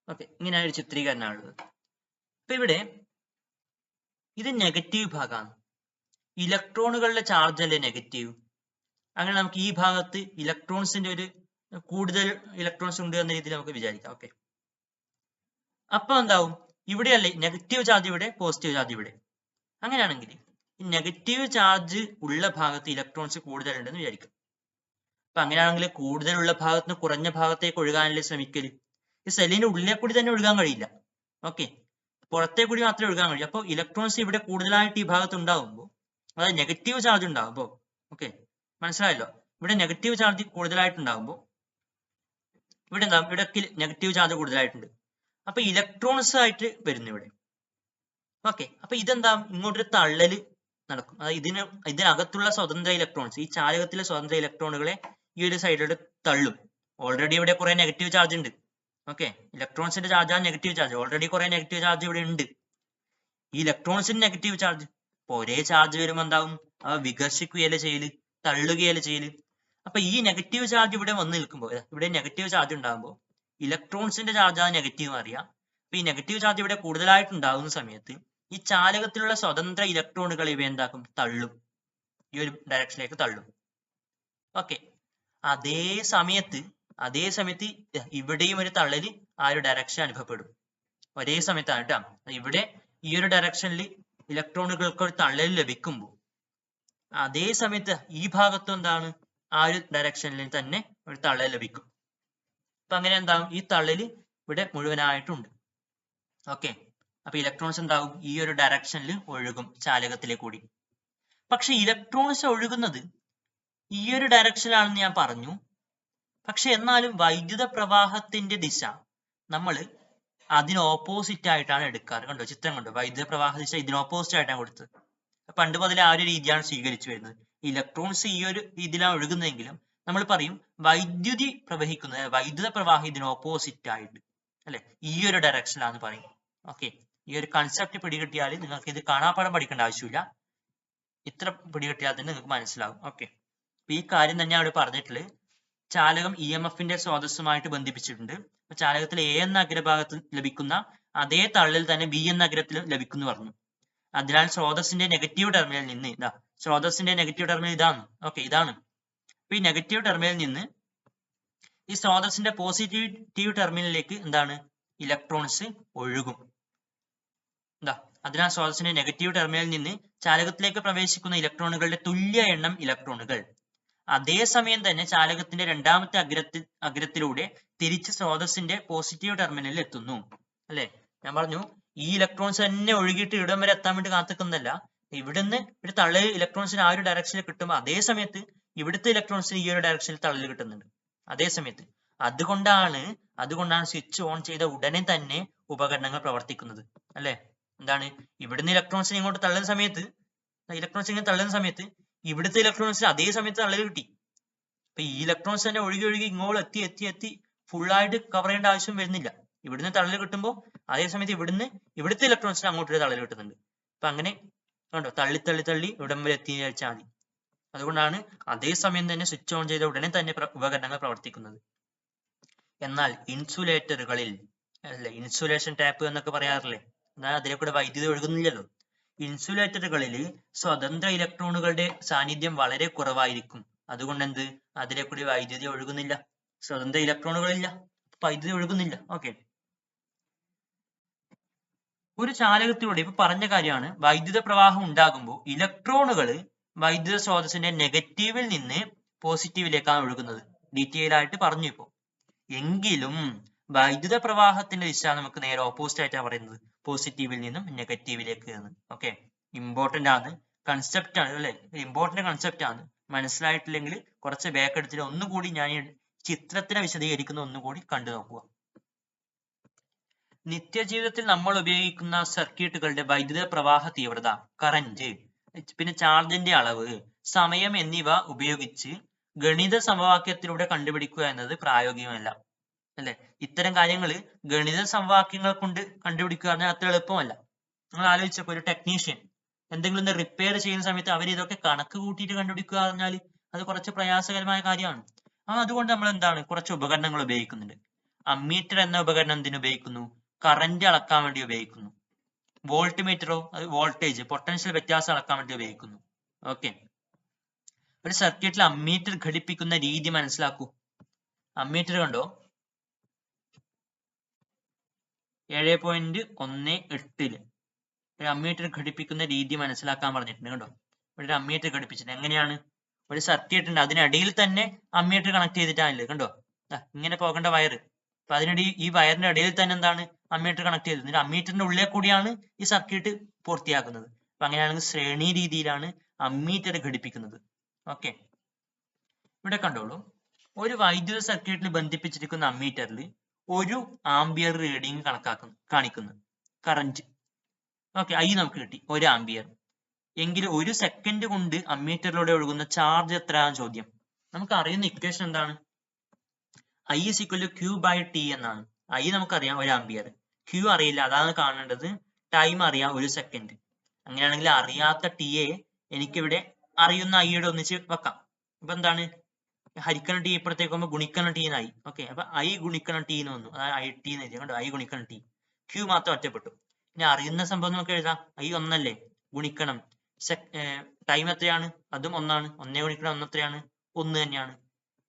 Speaker 1: ഓക്കെ, ഇങ്ങനെ ഒരു ചിത്രീകരണമാണുള്ളത്. അപ്പൊ ഇവിടെ ഇത് നെഗറ്റീവ് ഭാഗമാണ്. ഇലക്ട്രോണുകളുടെ ചാർജ് അല്ലേ നെഗറ്റീവ്. അങ്ങനെ നമുക്ക് ഈ ഭാഗത്ത് ഇലക്ട്രോൺസിന്റെ ഒരു കൂടുതൽ ഇലക്ട്രോൺസ് ഉണ്ട് എന്ന രീതിയിൽ നമുക്ക് വിചാരിക്കാം. ഓക്കെ, അപ്പൊ എന്താവും, ഇവിടെയല്ലേ നെഗറ്റീവ് ചാർജ് ഇവിടെ, പോസിറ്റീവ് ചാർജ് ഇവിടെ. അങ്ങനെയാണെങ്കിൽ ഈ നെഗറ്റീവ് ചാർജ് ഉള്ള ഭാഗത്ത് ഇലക്ട്രോൺസ് കൂടുതലുണ്ടെന്ന് വിചാരിക്കും. അപ്പൊ അങ്ങനെയാണെങ്കിൽ കൂടുതലുള്ള ഭാഗത്ത് നിന്ന് കുറഞ്ഞ ഭാഗത്തേക്ക് ഒഴുകാനല്ലേ ശ്രമിക്കല്. ഈ സെല്ലിന്റെ ഉള്ളിലെ കൂടി തന്നെ ഒഴുകാൻ കഴിയില്ല. ഓക്കെ, പുറത്തേ കൂടി മാത്രമേ ഒഴുകാൻ കഴിയൂ. അപ്പോൾ ഇലക്ട്രോൺസ് ഇവിടെ കൂടുതലായിട്ട് ഈ ഭാഗത്ത് ഉണ്ടാകുമ്പോൾ, അതായത് നെഗറ്റീവ് ചാർജ് ഉണ്ടാകുമ്പോൾ, ഓക്കെ മനസ്സിലായല്ലോ, ഇവിടെ നെഗറ്റീവ് ചാർജ് കൂടുതലായിട്ടുണ്ടാകുമ്പോൾ ഇവിടെ എന്താ, ഇവിടെ നെഗറ്റീവ് ചാർജ് കൂടുതലായിട്ടുണ്ട്. അപ്പൊ ഇലക്ട്രോൺസ് ആയിട്ട് വരുന്നു ഇവിടെ. ഓക്കെ, അപ്പൊ ഇതെന്താ, ഇങ്ങോട്ടൊരു തള്ളല് നടക്കും. അതായത് ഇതിനകത്തുള്ള സ്വതന്ത്ര ഇലക്ട്രോൺസ്, ഈ ചാലകത്തിലെ സ്വതന്ത്ര ഇലക്ട്രോണുകളെ ഈ ഒരു സൈഡിലോട്ട് തള്ളും. ഓൾറെഡി ഇവിടെ കുറെ നെഗറ്റീവ് ചാർജ് ഉണ്ട്. ഓക്കെ, ഇലക്ട്രോൺസിന്റെ ചാർജാണ് നെഗറ്റീവ് ചാർജ്. ഓൾറെഡി കുറെ നെഗറ്റീവ് ചാർജ് ഇവിടെ ഉണ്ട്. ഈ ഇലക്ട്രോൺസിന് നെഗറ്റീവ് ചാർജ്, അപ്പൊ ഒരേ ചാർജ് വരുമ്പോൾ എന്താവും, അവ വികർഷിക്കുകയല്ലേ ചെയ്യല്, തള്ളുകയല്ലേ ചെയ്യല്. അപ്പൊ ഈ നെഗറ്റീവ് ചാർജ് ഇവിടെ വന്ന് നിൽക്കുമ്പോൾ, ഇവിടെ നെഗറ്റീവ് ചാർജ് ഉണ്ടാകുമ്പോൾ ഇലക്ട്രോൺസിന്റെ ചാർജാണ് നെഗറ്റീവ് അറിയാം. അപ്പൊ ഈ നെഗറ്റീവ് ചാർജ് ഇവിടെ കൂടുതലായിട്ട് ഉണ്ടാകുന്ന സമയത്ത് ഈ ചാലകത്തിലുള്ള സ്വതന്ത്ര ഇലക്ട്രോണുകൾ ഇവ എന്താക്കും, തള്ളും, ഈ ഒരു ഡയറക്ഷനിലേക്ക് തള്ളും. ഓക്കെ, അതേ സമയത്ത് ഇവിടെയും ഒരു തള്ളല് ആ ഒരു ഡയറക്ഷൻ അനുഭവപ്പെടും. ഒരേ സമയത്താണ് കേട്ടോ. ഇവിടെ ഈ ഒരു ഡയറക്ഷനിൽ ഇലക്ട്രോണുകൾക്ക് ഒരു തള്ളൽ ലഭിക്കുമ്പോൾ അതേ സമയത്ത് ഈ ഭാഗത്തും എന്താണ്, ആ ഒരു ഡയറക്ഷനിൽ തന്നെ ഒരു തള്ളൽ ലഭിക്കും. അപ്പൊ അങ്ങനെ എന്താകും, ഈ തള്ളല് ഇവിടെ മുഴുവനായിട്ടുണ്ട്. ഓക്കെ, അപ്പൊ ഇലക്ട്രോൺസ് എന്താവും? ഈ ഒരു ഡയറക്ഷനിൽ ഒഴുകും ചാലകത്തിലേക്ക് കൂടി. പക്ഷെ ഇലക്ട്രോൺസ് ഒഴുകുന്നത് ഈ ഒരു ഡയറക്ഷനിലാണെന്ന് ഞാൻ പറഞ്ഞു. പക്ഷെ എന്നാലും വൈദ്യുത പ്രവാഹത്തിന്റെ ദിശ നമ്മൾ അതിന് ഓപ്പോസിറ്റ് ആയിട്ടാണ് എടുക്കാറ്. കണ്ടോ ചിത്രം കണ്ടോ? വൈദ്യുത പ്രവാഹ ദിശ ഇതിന് ഓപ്പോസിറ്റ് ആയിട്ടാണ് കൊടുത്തത്. പണ്ട് മുതലേ ആ ഒരു രീതിയാണ് സ്വീകരിച്ചു വരുന്നത്. ഇലക്ട്രോൺസ് ഈ ഒരു രീതിയിലാണ് ഒഴുകുന്നതെങ്കിലും നമ്മൾ പറയും വൈദ്യുതി പ്രവഹിക്കുന്നത്, വൈദ്യുത പ്രവാഹം ഇതിന് ഓപ്പോസിറ്റ് ആയിട്ട്, അല്ലെ, ഈ ഒരു ഡയറക്ഷനിലാന്ന് പറയും. ഓക്കെ, ഈ ഒരു കൺസെപ്റ്റ് പിടികിട്ടിയാൽ നിങ്ങൾക്ക് ഇത് കാണാപ്പാഠം പഠിക്കേണ്ട ആവശ്യമില്ല. ഇത്ര പിടികിട്ടിയാൽ തന്നെ നിങ്ങൾക്ക് മനസ്സിലാവും. ഓക്കെ, അപ്പൊ ഈ കാര്യം തന്നെ അവിടെ പറഞ്ഞിട്ടുള്ളത്. ചാലകം EMF-ന്റെ സ്രോതസ്സുമായിട്ട് ബന്ധിപ്പിച്ചിട്ടുണ്ട്. ചാലകത്തിൽ A എന്ന അഗ്രഭാഗത്ത് ലഭിക്കുന്ന അതേ തള്ളിൽ തന്നെ B എന്ന അഗ്രത്തിലും ലഭിക്കുന്നു പറഞ്ഞു. അതിനാൽ സ്രോതസ്സിന്റെ നെഗറ്റീവ് ടെർമിനലിൽ നിന്ന് സ്രോതസ്സിന്റെ നെഗറ്റീവ് ടെർമിനൽ ഇതാണ്. ഓക്കെ, ഇതാണ്. അപ്പൊ ഈ നെഗറ്റീവ് ടെർമിനലിൽ നിന്ന് ഈ സ്രോതസ്സിന്റെ പോസിറ്റീവ് ടെർമിനലിലേക്ക് എന്താണ്? ഇലക്ട്രോൺസ് ഒഴുകും. അതിനാൽ സ്രോതസ്സിന്റെ നെഗറ്റീവ് ടെർമിനലിൽ നിന്ന് ചാലകത്തിലേക്ക് പ്രവേശിക്കുന്ന ഇലക്ട്രോണുകളുടെ തുല്യ എണ്ണം ഇലക്ട്രോണുകൾ അതേസമയം തന്നെ ചാലകത്തിന്റെ രണ്ടാമത്തെ അഗ്രത്തിലൂടെ തിരിച്ച് സ്രോതസ്സിന്റെ പോസിറ്റീവ് ടെർമിനലിൽ എത്തുന്നു. അല്ലെ, ഞാൻ പറഞ്ഞു ഈ ഇലക്ട്രോൺസ് തന്നെ ഒഴുകിയിട്ട് ഇവിടം വരെ എത്താൻ വേണ്ടി കാത്തിക്കുന്നല്ല. ഇവിടുന്ന് ഒരു തള്ളൽ ഇലക്ട്രോൺസിന് ആ ഒരു ഡയറക്ഷനിൽ കിട്ടുമ്പോൾ അതേ സമയത്ത് ഇവിടുത്തെ ഇലക്ട്രോൺസിന് ഈ ഒരു ഡയറക്ഷനിൽ തള്ളൽ കിട്ടുന്നുണ്ട് അതേ സമയത്ത്. അതുകൊണ്ടാണ് സ്വിച്ച് ഓൺ ചെയ്ത ഉടനെ തന്നെ ഉപകരണങ്ങൾ പ്രവർത്തിക്കുന്നത്. അല്ലെ, എന്താണ്? ഇവിടുന്ന് ഇലക്ട്രോൺസിനെ ഇങ്ങോട്ട് തള്ളുന്ന സമയത്ത് ഇവിടുത്തെ ഇലക്ട്രോൺസിന് അതേ സമയത്ത് തള്ളൽ കിട്ടി. അപ്പൊ ഈ ഇലക്ട്രോൺസ് തന്നെ ഒഴുകി ഇങ്ങോട്ട് എത്തി ഫുള്ളായിട്ട് കവർ ചെയ്യേണ്ട ആവശ്യം വരുന്നില്ല. ഇവിടുന്ന് തള്ളൽ കിട്ടുമ്പോൾ അതേ സമയത്ത് ഇവിടുത്തെ ഇലക്ട്രോൺസിന് അങ്ങോട്ടൊരു തള്ളൽ കിട്ടുന്നുണ്ട്. അപ്പൊ അങ്ങനെ കണ്ടോ, തള്ളി ഇവിടം വരെ എത്തി വെച്ചാൽ മതി. അതുകൊണ്ടാണ് അതേ സമയം തന്നെ സ്വിച്ച് ഓൺ ചെയ്ത ഉടനെ തന്നെ ഉപകരണങ്ങൾ പ്രവർത്തിക്കുന്നത്. എന്നാൽ ഇൻസുലേറ്ററുകളിൽ, അല്ലെ, ഇൻസുലേഷൻ ടാപ്പ് എന്നൊക്കെ പറയാറില്ലേ, എന്നാൽ അതിലെ കൂടെ വൈദ്യുതി ഒഴുകുന്നില്ലല്ലോ. ഇൻസുലേറ്ററുകളിൽ സ്വതന്ത്ര ഇലക്ട്രോണുകളുടെ സാന്നിധ്യം വളരെ കുറവായിരിക്കും. അതുകൊണ്ട് അതിലെ കൂടി വൈദ്യുതി ഒഴുകുന്നില്ല. സ്വതന്ത്ര ഇലക്ട്രോണുകളില്ല, വൈദ്യുതി ഒഴുകുന്നില്ല. ഓക്കെ, ഒരു ചാലകത്തിലൂടെ ഇപ്പൊ പറഞ്ഞ കാര്യമാണ്, വൈദ്യുത പ്രവാഹം ഉണ്ടാകുമ്പോൾ ഇലക്ട്രോണുകൾ വൈദ്യുത സ്രോതസ്സിന്റെ നെഗറ്റീവിൽ നിന്ന് പോസിറ്റീവിലേക്കാണ് ഒഴുകുന്നത്. ഡീറ്റെയിൽ ആയിട്ട് പറഞ്ഞു ഇപ്പോ. എങ്കിലും വൈദ്യുത പ്രവാഹത്തിന്റെ ദിശ നമുക്ക് നേരെ ഓപ്പോസിറ്റ് ആയിട്ടാണ് പറയുന്നത്, പോസിറ്റീവിൽ നിന്നും നെഗറ്റീവിലേക്ക് എന്ന്. ഓക്കെ, ഇമ്പോർട്ടന്റ് ആണ്, കൺസെപ്റ്റ് ആണ്, അല്ലെ, ഇമ്പോർട്ടന്റ് കൺസെപ്റ്റ് ആണ്. മനസ്സിലായിട്ടില്ലെങ്കിൽ കുറച്ച് ബാക്ക് എടുത്തിട്ട് ഒന്നുകൂടി ഞാൻ ചിത്രത്തിനെ വിശദീകരിക്കുന്ന ഒന്നുകൂടി കണ്ടു നോക്കുക. നിത്യജീവിതത്തിൽ നമ്മൾ ഉപയോഗിക്കുന്ന സർക്യൂട്ടുകളുടെ വൈദ്യുത പ്രവാഹ തീവ്രത, കറന്റ്, പിന്നെ ചാർജിന്റെ അളവ്, സമയം എന്നിവ ഉപയോഗിച്ച് ഗണിത സമവാക്യത്തിലൂടെ കണ്ടുപിടിക്കുക എന്നത് പ്രായോഗികമല്ല. അല്ലെ, ഇത്തരം കാര്യങ്ങൾ ഗണിത സമവാക്യങ്ങൾ കൊണ്ട് കണ്ടുപിടിക്കുക പറഞ്ഞാൽ അത്ര എളുപ്പമല്ല. നിങ്ങൾ ആലോചിച്ചപ്പോ ഒരു ടെക്നീഷ്യൻ എന്തെങ്കിലും ഒന്ന് റിപ്പയർ ചെയ്യുന്ന സമയത്ത് അവർ ഇതൊക്കെ കണക്ക് കൂട്ടിയിട്ട് കണ്ടുപിടിക്കുക പറഞ്ഞാൽ അത് കുറച്ച് പ്രയാസകരമായ കാര്യമാണ്. അതുകൊണ്ട് നമ്മൾ എന്താണ്, കുറച്ച് ഉപകരണങ്ങൾ ഉപയോഗിക്കുന്നുണ്ട്. അമ്മീറ്റർ എന്ന ഉപകരണം എന്തിനു ഉപയോഗിക്കുന്നു? കറന്റ് അളക്കാൻ വേണ്ടി ഉപയോഗിക്കുന്നു. വോൾട്ട് മീറ്ററോ അത് വോൾട്ടേജ്, പൊട്ടൻഷ്യൽ വ്യത്യാസം അളക്കാൻ വേണ്ടി ഉപയോഗിക്കുന്നു. ഓക്കെ, ഒരു സർക്യൂട്ടിൽ അമ്മീറ്റർ ഘടിപ്പിക്കുന്ന രീതി മനസ്സിലാക്കൂ. അമ്മീറ്റർ കണ്ടോ, 7.18 ഒരു അമ്മീറ്റർ ഘടിപ്പിക്കുന്ന രീതി മനസ്സിലാക്കാൻ പറഞ്ഞിട്ടുണ്ട്. കണ്ടോ, ഒരു അമ്മീറ്റർ ഘടിപ്പിച്ചിട്ട് എങ്ങനെയാണ്? ഒരു സർക്യൂട്ട് ഉണ്ട്, അതിനിടയിൽ തന്നെ അമ്മീറ്റർ കണക്ട് ചെയ്തിട്ടാണല്ലേ. കണ്ടോ, ഇങ്ങനെ പോകേണ്ട വയർ, അപ്പൊ അതിനിടയിൽ ഈ വയറിന്റെ ഇടയിൽ തന്നെ എന്താണ് അമ്മീറ്റർ കണക്ട് ചെയ്തത്. അമ്മീറ്ററിന്റെ ഉള്ളിൽ കൂടിയാണ് ഈ സർക്യൂട്ട് പൂർത്തിയാക്കുന്നത്. അപ്പൊ അങ്ങനെയാണെങ്കിൽ ശ്രേണി രീതിയിലാണ് അമ്മീറ്റർ ഘടിപ്പിക്കുന്നത്. ഓക്കെ, ഇവിടെ കണ്ടോളൂ, ഒരു വൈദ്യുത സർക്യൂട്ടിൽ ബന്ധിപ്പിച്ചിരിക്കുന്ന അമ്മീറ്ററിൽ 1 ആംപിയർ റീഡിംഗ് കാണിക്കുന്നു കറന്റ്. ഓക്കെ, I നമുക്ക് കിട്ടി 1 ആംപിയർ. എങ്കിൽ 1 സെക്കൻഡ് കൊണ്ട് അമ്മീറ്ററിലൂടെ ഒഴുകുന്ന ചാർജ് എത്രയാണ് ചോദ്യം. നമുക്ക് അറിയുന്ന ഇക്വേഷൻ എന്താണ്? I is equal to Q/T എന്നാണ്. I നമുക്കറിയാം 1 ആംപിയർ, Q അറിയില്ല, അതാണ് കാണേണ്ടത്. ടൈം അറിയാം 1 സെക്കൻഡ്. അങ്ങനെയാണെങ്കിൽ അറിയാത്ത T യെ എനിക്കിവിടെ അറിയുന്ന I യുടെ ഒന്നിച്ച് വെക്കാം. അപ്പൊ എന്താണ്, ഹരിക്കണം T ഇപ്പുറത്തേക്ക് പോകുമ്പോൾ ഗുണിക്കണം T എന്നായി. ഓക്കെ, അപ്പൊ I ഗുണിക്കണം T എന്ന് വന്നു, അതായത് IT എന്ന് എഴുതി. കണ്ടോ, I ഗുണിക്കണം T, Q മാത്രം ഒറ്റപ്പെട്ടു. ഇനി അറിയുന്ന സംഭവം നമുക്ക് എഴുതാം, I 1 അല്ലേ, ഗുണിക്കണം ടൈം എത്രയാണ്, അതും 1 ആണ്. 1 ഗുണിക്കണം 1 എത്രയാണ്, 1 തന്നെയാണ്.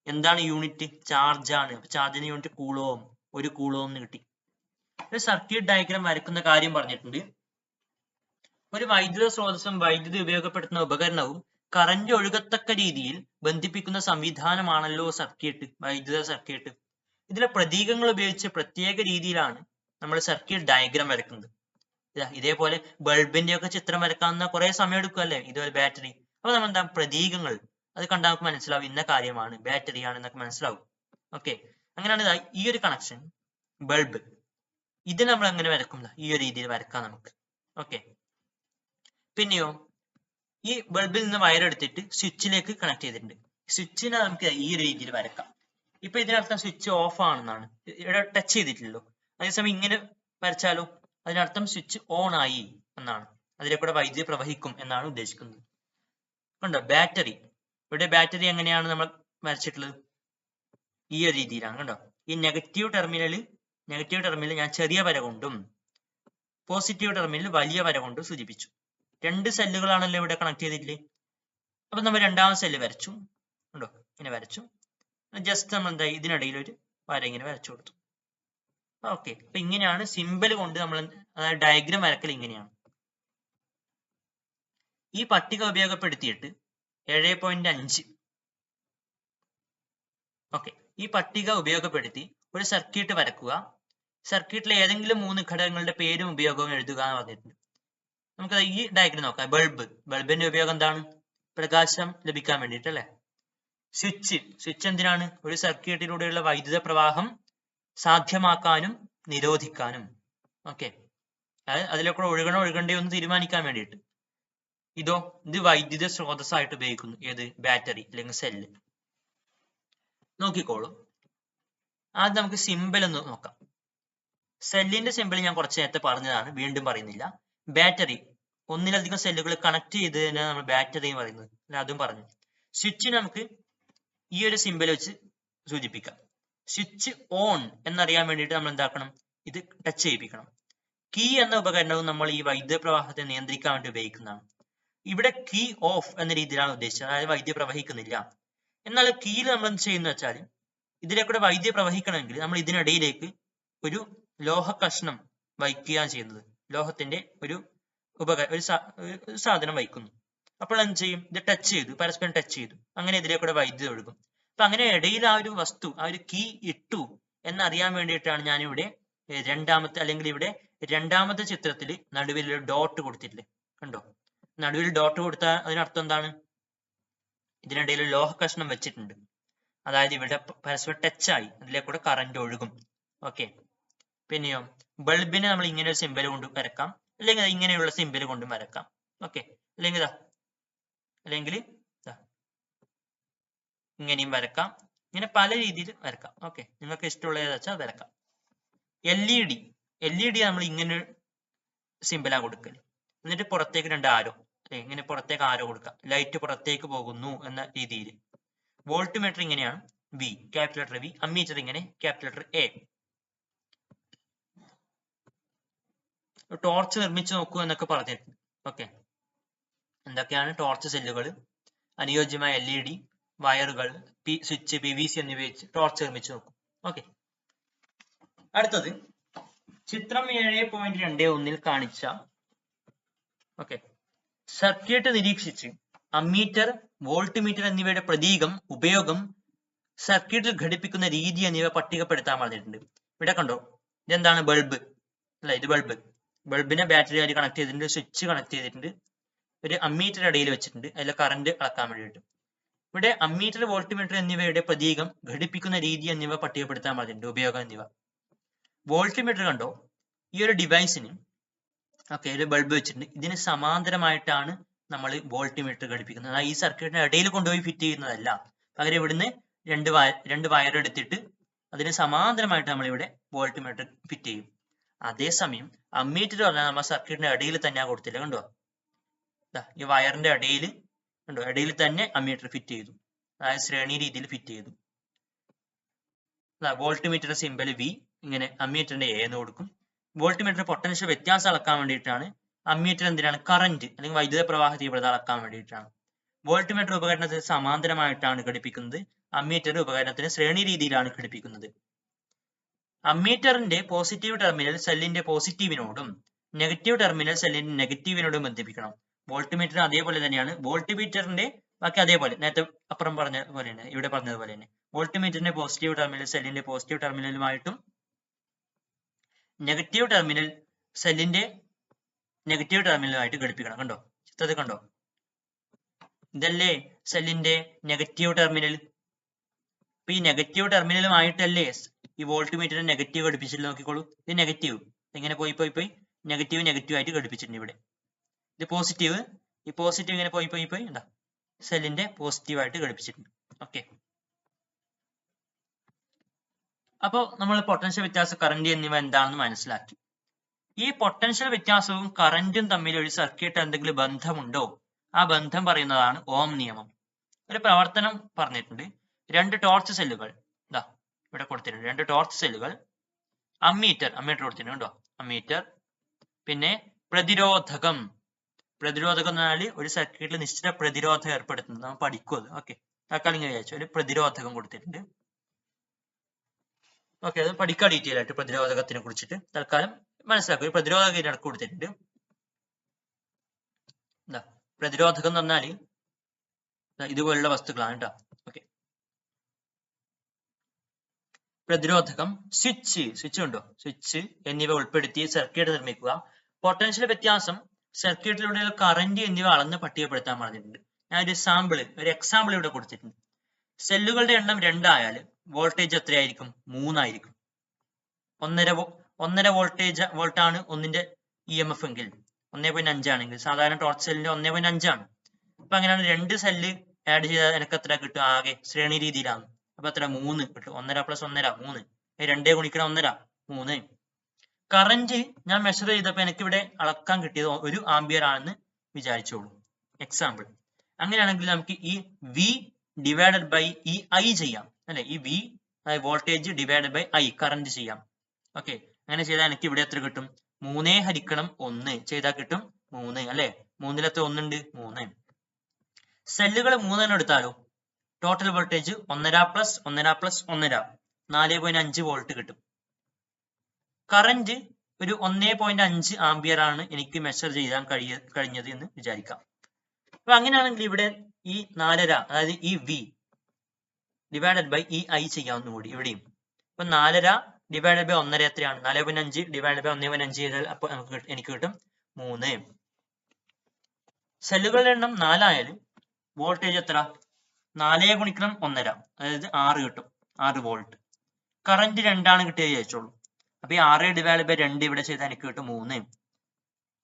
Speaker 1: എന്താണ് യൂണിറ്റ്? ചാർജ് ആണ്. അപ്പൊ ചാർജിന്റെ യൂണിറ്റ് കൂളോം, 1 കൂളോം എന്ന് കിട്ടി. ഒരു സർക്യൂട്ട് ഡയഗ്രാം വരയ്ക്കുന്ന കാര്യം പറഞ്ഞിട്ടുണ്ട്. ഒരു വൈദ്യുത സ്രോതസ്സും വൈദ്യുതി ഉപയോഗപ്പെടുത്തുന്ന ഉപകരണവും കറന്റ് ഒഴുകത്തക്ക രീതിയിൽ ബന്ധിപ്പിക്കുന്ന സംവിധാനമാണല്ലോ സർക്യൂട്ട്, വൈദ്യുത സർക്യൂട്ട്. ഇതിലെ പ്രതീകങ്ങൾ ഉപയോഗിച്ച് പ്രത്യേക രീതിയിലാണ് നമ്മൾ സർക്യൂട്ട് ഡയഗ്രാം വരയ്ക്കുന്നത്. ഇതേപോലെ ബൾബിന്റെ ഒക്കെ ചിത്രം വരക്കാവുന്ന കുറെ സമയം എടുക്കും അല്ലേ, ഇതുപോലെ ബാറ്ററി. അപ്പൊ നമ്മൾ എന്താ പ്രതീകങ്ങൾ അത് കണ്ടാൽ നമുക്ക് മനസ്സിലാവും ഇന്ന കാര്യമാണ് ബാറ്ററി ആണെന്നൊക്കെ മനസ്സിലാവും. ഓക്കെ, അങ്ങനെയാണ് ഈ ഒരു കണക്ഷൻ ബൾബ്. ഇത് നമ്മൾ എങ്ങനെ വരക്കും? ഈ ഒരു രീതിയിൽ വരക്കാം നമുക്ക്. ഓക്കെ, പിന്നെയോ ഈ ബൾബിൽ നിന്ന് വയർ എടുത്തിട്ട് സ്വിച്ചിലേക്ക് കണക്ട് ചെയ്തിട്ടുണ്ട്. സ്വിച്ചിനെ നമുക്ക് ഈ ഒരു രീതിയിൽ വരക്കാം. ഇപ്പൊ ഇതിനർത്ഥം സ്വിച്ച് ഓഫ് ആണെന്നാണ്, ഇവിടെ ടച്ച് ചെയ്തിട്ടില്ലല്ലോ. അതേസമയം ഇങ്ങനെ വരച്ചാലോ, അതിനർത്ഥം സ്വിച്ച് ഓൺ ആയി എന്നാണ്, അതിലേക്കൂടെ വൈദ്യുതി പ്രവഹിക്കും എന്നാണ് ഉദ്ദേശിക്കുന്നത്. കണ്ടോ ബാറ്ററി, ഇവിടെ ബാറ്ററി എങ്ങനെയാണ് നമ്മൾ വരച്ചിട്ടുള്ളത്? ഈ ഒരു രീതിയിലാണ്. കണ്ടോ, ഈ നെഗറ്റീവ് ടെർമിനൽ ഞാൻ ചെറിയ വര കൊണ്ടും പോസിറ്റീവ് ടെർമിനൽ വലിയ വര കൊണ്ടും സൂചിപ്പിച്ചു. 2 സെല്ലുകളാണല്ലോ ഇവിടെ കണക്ട് ചെയ്തിട്ടില്ലേ. അപ്പൊ നമ്മൾ രണ്ടാമത്തെ സെല്ല് വരച്ചു. കണ്ടോ, ഇങ്ങനെ വരച്ചു. ജസ്റ്റ് നമ്മൾ എന്താ ഇതിനിടയിൽ ഒരു വര ഇങ്ങനെ വരച്ചു കൊടുത്തു. ഓക്കെ, അപ്പൊ ഇങ്ങനെയാണ് സിമ്പിൾ കൊണ്ട് നമ്മൾ, അതായത് ഡയഗ്രാം വരക്കൽ ഇങ്ങനെയാണ്. ഈ പട്ടിക ഉപയോഗപ്പെടുത്തിയിട്ട് 7.5 ഓക്കെ, ഈ പട്ടിക ഉപയോഗപ്പെടുത്തി ഒരു സർക്യൂട്ട് വരക്കുക. സർക്യൂട്ടിലെ ഏതെങ്കിലും 3 ഘടകങ്ങളുടെ പേരും ഉപയോഗവും എഴുതുക എന്ന് പറഞ്ഞിട്ടുണ്ട്. നമുക്ക് ഈ ഡയഗ്രം നോക്കാം. ബൾബിന്റെ ഉപയോഗം എന്താണ്? പ്രകാശം ലഭിക്കാൻ വേണ്ടിയിട്ട് അല്ലെ. സ്വിച്ച് എന്തിനാണ്? ഒരു സർക്യൂട്ടിലൂടെയുള്ള വൈദ്യുത പ്രവാഹം സാധ്യമാക്കാനും നിരോധിക്കാനും. ഓക്കെ, അതിലേക്കൂടെ ഒഴുകണ്ടയോ എന്ന് തീരുമാനിക്കാൻ വേണ്ടിയിട്ട്. ഇത് വൈദ്യുത സ്രോതസ്സായിട്ട് ഉപയോഗിക്കുന്നു. ഏത്? ബാറ്ററി അല്ലെങ്കിൽ സെല്ല്. നോക്കിക്കോളൂ, ആദ്യം നമുക്ക് സിമ്പിൾ ഒന്ന് നോക്കാം. സെല്ലിന്റെ സിമ്പിൾ ഞാൻ കുറച്ച് നേരത്തെ പറഞ്ഞതാണ്, വീണ്ടും പറയുന്നില്ല. ബാറ്ററി, ഒന്നിലധികം സെല്ലുകൾ കണക്ട് ചെയ്തതിനാണ് നമ്മൾ ബാറ്ററി എന്ന് പറയുന്നത്, അതും പറഞ്ഞു. സ്വിച്ച് നമുക്ക് ഈ ഒരു സിമ്പിൾ വെച്ച് സൂചിപ്പിക്കാം. സ്വിച്ച് ഓൺ എന്നറിയാൻ വേണ്ടിയിട്ട് നമ്മൾ എന്താക്കണം? ഇത് ടച്ച് ചെയ്യിപ്പിക്കണം. കീ എന്ന ഉപകരണവും നമ്മൾ ഈ വൈദ്യുത പ്രവാഹത്തെ നിയന്ത്രിക്കാൻ വേണ്ടി ഉപയോഗിക്കുന്നതാണ്. ഇവിടെ കീ ഓഫ് എന്ന രീതിയിലാണ് ഉദ്ദേശിച്ചത്, അതായത് വൈദ്യുതി പ്രവഹിക്കുന്നില്ല. എന്നാൽ കീയിൽ നമ്മൾ എന്ത് ചെയ്യുന്ന വെച്ചാൽ, ഇതിലേക്കൂടെ വൈദ്യുതി പ്രവഹിക്കണമെങ്കിൽ നമ്മൾ ഇതിനിടയിലേക്ക് ഒരു ലോഹ കഷ്ണം വയ്ക്കുകയാണ് ചെയ്യുന്നത്. ലോഹത്തിന്റെ ഒരു സാധനം വയ്ക്കുന്നു. അപ്പോൾ എന്ത് ചെയ്യും? ഇത് ടച്ച് ചെയ്തു, പരസ്പരം ടച്ച് ചെയ്തു, അങ്ങനെ ഇതിലേക്കൂടെ വൈദ്യുതി ഒഴുകും. അപ്പൊ അങ്ങനെ ഇടയിൽ ആ ഒരു വസ്തു, ആ ഒരു കീ ഇട്ടു എന്നറിയാൻ വേണ്ടിയിട്ടാണ് ഞാനിവിടെ രണ്ടാമത്തെ ചിത്രത്തിൽ നടുവിൽ ഒരു ഡോട്ട് കൊടുത്തിട്ടില്ലേ. കണ്ടോ, നടുവിൽ ഡോട്ട് കൊടുത്താൽ അതിനർത്ഥം എന്താണ്? ഇതിനിടയിൽ ലോഹ കഷ്ണം വെച്ചിട്ടുണ്ട്, അതായത് ഇവിടെ പരസ്പരം ടച്ചായി അതിലേക്കൂടെ കറന്റ് ഒഴുകും. ഓക്കെ, പിന്നെയോ ബൾബിനെ നമ്മൾ ഇങ്ങനെ ഒരു സിമ്പൽ കൊണ്ട് വരക്കാം, അല്ലെങ്കിൽ ഇങ്ങനെയുള്ള സിമ്പൽ കൊണ്ട് വരക്കാം. ഓക്കെ, അല്ലെങ്കിൽ ഇങ്ങനെയും വരക്കാം, ഇങ്ങനെ പല രീതിയിൽ വരക്കാം. ഓക്കെ, നിങ്ങൾക്ക് ഇഷ്ടമുള്ള ഏതാ വെച്ചാൽ വരക്കാം. LED നമ്മൾ ഇങ്ങനെ സിമ്പലാ കൊടുക്കല്. എന്നിട്ട് പുറത്തേക്ക് 2 ആരോ, ഇങ്ങനെ പുറത്തേക്ക് ആരോ കൊടുക്കാം, ലൈറ്റ് പുറത്തേക്ക് പോകുന്നു എന്ന രീതിയിൽ. വോൾട്ട് മീറ്റർ ഇങ്ങനെയാണ്, V, capital letter V. Ammeter ഇങ്ങനെ, ക്യാപിറ്റൽ ലെറ്റർ A. ടോർച്ച് നിർമ്മിച്ചു നോക്കൂ എന്നൊക്കെ പറഞ്ഞിട്ടുണ്ട്. ഓക്കെ, എന്തൊക്കെയാണ് ടോർച്ച് സെല്ലുകൾ, അനുയോജ്യമായ LED, വയറുകൾ, സ്വിച്ച്, PVC എന്നിവ വെച്ച് ടോർച്ച് നിർമ്മിച്ചു നോക്കും. ഓക്കെ, അടുത്തത് ചിത്രം 7.21 കാണിച്ച സർക്യൂട്ട് നിരീക്ഷിച്ച് അമ്മീറ്റർ, വോൾട്ട് മീറ്റർ എന്നിവയുടെ പ്രതീകം, ഉപയോഗം, സർക്യൂട്ടിൽ ഘടിപ്പിക്കുന്ന രീതി എന്നിവ പട്ടികപ്പെടുത്താൻ പറഞ്ഞിട്ടുണ്ട്. ഇവിടെ കണ്ടോ, ഇതെന്താണ്? ബൾബ് അല്ല, ഇത് ബൾബിനെ ബാറ്ററി ആയിട്ട് കണക്ട് ചെയ്തിട്ടുണ്ട്, സ്വിച്ച് കണക്ട് ചെയ്തിട്ടുണ്ട്, ഒരു അമ്മീറ്റർ ഇടയിൽ വെച്ചിട്ടുണ്ട്, അതിലെ കറന്റ് അളക്കാൻ വേണ്ടിയിട്ട്. ഇവിടെ അമ്മീറ്റർ, വോൾട്ട് മീറ്റർ എന്നിവയുടെ പ്രതീകം, ഘടിപ്പിക്കുന്ന രീതി എന്നിവ പട്ടികപ്പെടുത്താൻ പറഞ്ഞിട്ടുണ്ട്, ഉപയോഗം എന്നിവ. വോൾട്ട് മീറ്റർ കണ്ടോ, ഈ ഒരു ഡിവൈസിന് ഒരു ബൾബ് വെച്ചിട്ടുണ്ട്, ഇതിന് സമാന്തരമായിട്ടാണ് നമ്മൾ വോൾട്ട് മീറ്റർ ഘടിപ്പിക്കുന്നത്. അതായത് ഈ സർക്യൂട്ടിന് ഇടയിൽ കൊണ്ടുപോയി ഫിറ്റ് ചെയ്യുന്നതല്ല, പകരം ഇവിടുന്ന് രണ്ട് വയർ എടുത്തിട്ട് അതിന് സമാന്തരമായിട്ട് നമ്മൾ ഇവിടെ വോൾട്ട് മീറ്റർ ഫിറ്റ് ചെയ്യും. അതേസമയം അമ്മീറ്റർ പറഞ്ഞാൽ നമ്മൾ സർക്യൂട്ടിന്റെ ഇടയിൽ തന്നെ കൊടുത്തില്ല. കണ്ടോ, ഈ വയറിന്റെ ഇടയിൽ തന്നെ അമ്മീറ്റർ ഫിറ്റ് ചെയ്തു, അതായത് ശ്രേണി രീതിയിൽ ഫിറ്റ് ചെയ്തു. വോൾട്ട് മീറ്ററിന്റെ സിമ്പൽ V, ഇങ്ങനെ അമ്മീറ്ററിന്റെ A എന്ന് കൊടുക്കും. വോൾട്ട് മീറ്റർ പൊട്ടൻഷ്യൽ വ്യത്യാസം അളക്കാൻ വേണ്ടിയിട്ടാണ്. അമ്മീറ്റർ എന്തിനാണ്? കറന്റ് അല്ലെങ്കിൽ വൈദ്യുത പ്രവാഹ തീവ്രത അളക്കാൻ വേണ്ടിയിട്ടാണ്. വോൾട്ട് മീറ്റർ ഉപകരണത്തിന് സമാന്തരമായിട്ടാണ് ഘടിപ്പിക്കുന്നത്, അമ്മീറ്റർ ഉപകരണത്തിന് ശ്രേണി രീതിയിലാണ് ഘടിപ്പിക്കുന്നത്. അമ്മീറ്ററിന്റെ പോസിറ്റീവ് ടെർമിനൽ സെല്ലിന്റെ പോസിറ്റീവിനോടും നെഗറ്റീവ് ടെർമിനൽ സെല്ലിന്റെ നെഗറ്റീവിനോടും ബന്ധിപ്പിക്കണം. വോൾട്ട് മീറ്റർ അതേപോലെ തന്നെയാണ്. വോൾട്ട് മീറ്ററിന്റെ ബാക്കി അതേപോലെ നേരത്തെ അപ്പുറം പറഞ്ഞ പോലെ തന്നെ, ഇവിടെ പറഞ്ഞതുപോലെ തന്നെ വോൾട്ട് മീറ്ററിന്റെ പോസിറ്റീവ് ടെർമിനൽ സെല്ലിന്റെ പോസിറ്റീവ് ടെർമിനലുമായിട്ടും നെഗറ്റീവ് ടെർമിനൽ സെല്ലിന്റെ നെഗറ്റീവ് ടെർമിനലുമായിട്ട് ഘടിപ്പിക്കണം. കണ്ടോ, ചിത്രത്തിൽ കണ്ടോ, ഇതല്ലേ സെല്ലിന്റെ നെഗറ്റീവ് ടെർമിനൽ. അപ്പൊ ഈ നെഗറ്റീവ് ടെർമിനലുമായിട്ടല്ലേ ഈ വോൾട്ട് മീറ്റർ നെഗറ്റീവ് ഘടിപ്പിച്ചിട്ട് നോക്കിക്കോളൂ. ഇത് നെഗറ്റീവ് ഇങ്ങനെ പോയി നെഗറ്റീവ് നെഗറ്റീവ് ആയിട്ട് ഘടിപ്പിച്ചിട്ടുണ്ട്. ഇവിടെ ഇത് പോസിറ്റീവ്, ഈ പോസിറ്റീവ് ഇങ്ങനെ പോയി എന്താ സെല്ലിന്റെ പോസിറ്റീവ് ആയിട്ട് ഘടിപ്പിച്ചിട്ടുണ്ട്. ഓക്കെ, അപ്പോൾ നമ്മൾ പൊട്ടൻഷ്യൽ വ്യത്യാസം, കറന്റ് എന്നിവ എന്താണെന്ന് മനസ്സിലാക്കി. ഈ പൊട്ടൻഷ്യൽ വ്യത്യാസവും കറന്റും തമ്മിൽ ഒരു സർക്യൂട്ട് എന്തെങ്കിലും ബന്ധമുണ്ടോ? ആ ബന്ധം പറയുന്നതാണ് ഓം നിയമം. ഒരു പ്രവർത്തനം പറഞ്ഞിട്ടുണ്ട്. രണ്ട് ടോർച്ച് സെല്ലുകൾ ഇതാ ഇവിടെ കൊടുത്തിട്ടുണ്ട്. രണ്ട് ടോർച്ച് സെല്ലുകൾ, അമ്മീറ്റർ കൊടുത്തിട്ടുണ്ട് കേട്ടോ, അമ്മീറ്റർ, പിന്നെ പ്രതിരോധകം. പ്രതിരോധകം എന്ന് പറഞ്ഞാൽ ഒരു സർക്യൂട്ടിൽ നിശ്ചിത പ്രതിരോധം ഏർപ്പെടുത്തുന്നത്. നമ്മൾ പഠിക്കും അത്. ഓക്കെ, തൽക്കാലം ഇങ്ങനെ വിചാരിച്ചു. ഒരു പ്രതിരോധകം കൊടുത്തിട്ടുണ്ട്. ഓക്കെ, അത് പഠിക്കാൻ ഡീറ്റെയിൽ ആയിട്ട് പ്രതിരോധകത്തിനെ കുറിച്ചിട്ട് തൽക്കാലം മനസ്സിലാക്കും. ഒരു പ്രതിരോധക ഇടക്ക് കൊടുത്തിട്ടുണ്ട്. എന്താ പ്രതിരോധകം എന്ന് പറഞ്ഞാല് ഇതുപോലുള്ള വസ്തുക്കളാണ് കേട്ടോ. ഓക്കെ, പ്രതിരോധകം, സ്വിച്ച് ഉണ്ടോ, സ്വിച്ച് എന്നിവ ഉൾപ്പെടുത്തി സർക്യൂട്ട് നിർമ്മിക്കുക. പൊട്ടൻഷ്യൽ വ്യത്യാസം, സർക്യൂട്ടിലൂടെയുള്ള കറന്റ് എന്നിവ അളന്ന് പട്ടികപ്പെടുത്താൻ പറഞ്ഞിട്ടുണ്ട്. ഞാൻ ഒരു എക്സാമ്പിൾ ഇവിടെ കൊടുത്തിട്ടുണ്ട്. സെല്ലുകളുടെ എണ്ണം 2 ആയാൽ വോൾട്ടേജ് എത്രയായിരിക്കും? 3 ആയിരിക്കും. 1.5 വോൾട്ടാണ് ഒന്നിന്റെ EMF എങ്കിൽ 1.5 ആണെങ്കിൽ സാധാരണ ടോർച്ച് സെല്ലിന്റെ 1.5 ആണ്. അപ്പൊ അങ്ങനെയാണ് 2 സെല്ല് ആഡ് ചെയ്താൽ എനിക്ക് എത്ര കിട്ടും? ആകെ ശ്രേണി രീതിയിലാണ്. അപ്പൊ എത്ര? 3 കിട്ടും. 1.5 + 1.5 3. 2 ഗുണിക്കണം 1.5 3. കറന്റ് ഞാൻ മെഷർ ചെയ്തപ്പോ എനിക്ക് ഇവിടെ അളക്കാൻ കിട്ടിയത് 1 ആംപിയർ ആണെന്ന് വിചാരിച്ചോളൂ. എക്സാമ്പിൾ. അങ്ങനെയാണെങ്കിൽ നമുക്ക് ഈ V ഡിവൈഡഡ് ബൈ ഈ I ചെയ്യാം അല്ലെ. ഈ V voltage divided by I current ചെയ്യാം. ഓക്കെ, അങ്ങനെ ചെയ്താൽ എനിക്ക് ഇവിടെ എത്ര കിട്ടും? 3 ഹരിക്കണം 1 ചെയ്താൽ കിട്ടും 3 അല്ലെ. 3-ൽ എത്ര 1 ഉണ്ട്? 3. സെല്ലുകൾ 3 തന്നെ എടുത്താലോ ടോട്ടൽ വോൾട്ടേജ് 1.5 + 1.5 + 1.5 4.5 വോൾട്ട് കിട്ടും. കറന്റ് ഒരു 1.5 ആംപിയർ ആണ് എനിക്ക് മെഷർ ചെയ്യാൻ കഴിഞ്ഞത് എന്ന് വിചാരിക്കാം. അപ്പൊ അങ്ങനെയാണെങ്കിൽ ഇവിടെ ഈ 4.5 അതായത് ഈ V ഡിവൈഡഡ് ബൈ ഈ I ചെയ്യാവുന്ന കൂടി ഇവിടെയും. അപ്പൊ 4.5 ഡിവൈഡഡ് ബൈ 1.5 എത്രയാണ്? 4.5 ഡിവൈഡഡ് ബൈ 1.5 ചെയ്താൽ അപ്പൊ എനിക്ക് കിട്ടും 3. സെല്ലുകളുടെ എണ്ണം 4 ആയാലും വോൾട്ടേജ് എത്ര? 4 ഗുണിക്കണം 1.5 അതായത് 6 കിട്ടും. 6 വോൾട്ട്. കറന്റ് 2 ആണ് കിട്ടിയത് വിചാരിച്ചോളൂ. അപ്പൊ ഈ 6 ഡിവൈഡ് ബൈ 2 ഇവിടെ ചെയ്താൽ എനിക്ക് കിട്ടും 3.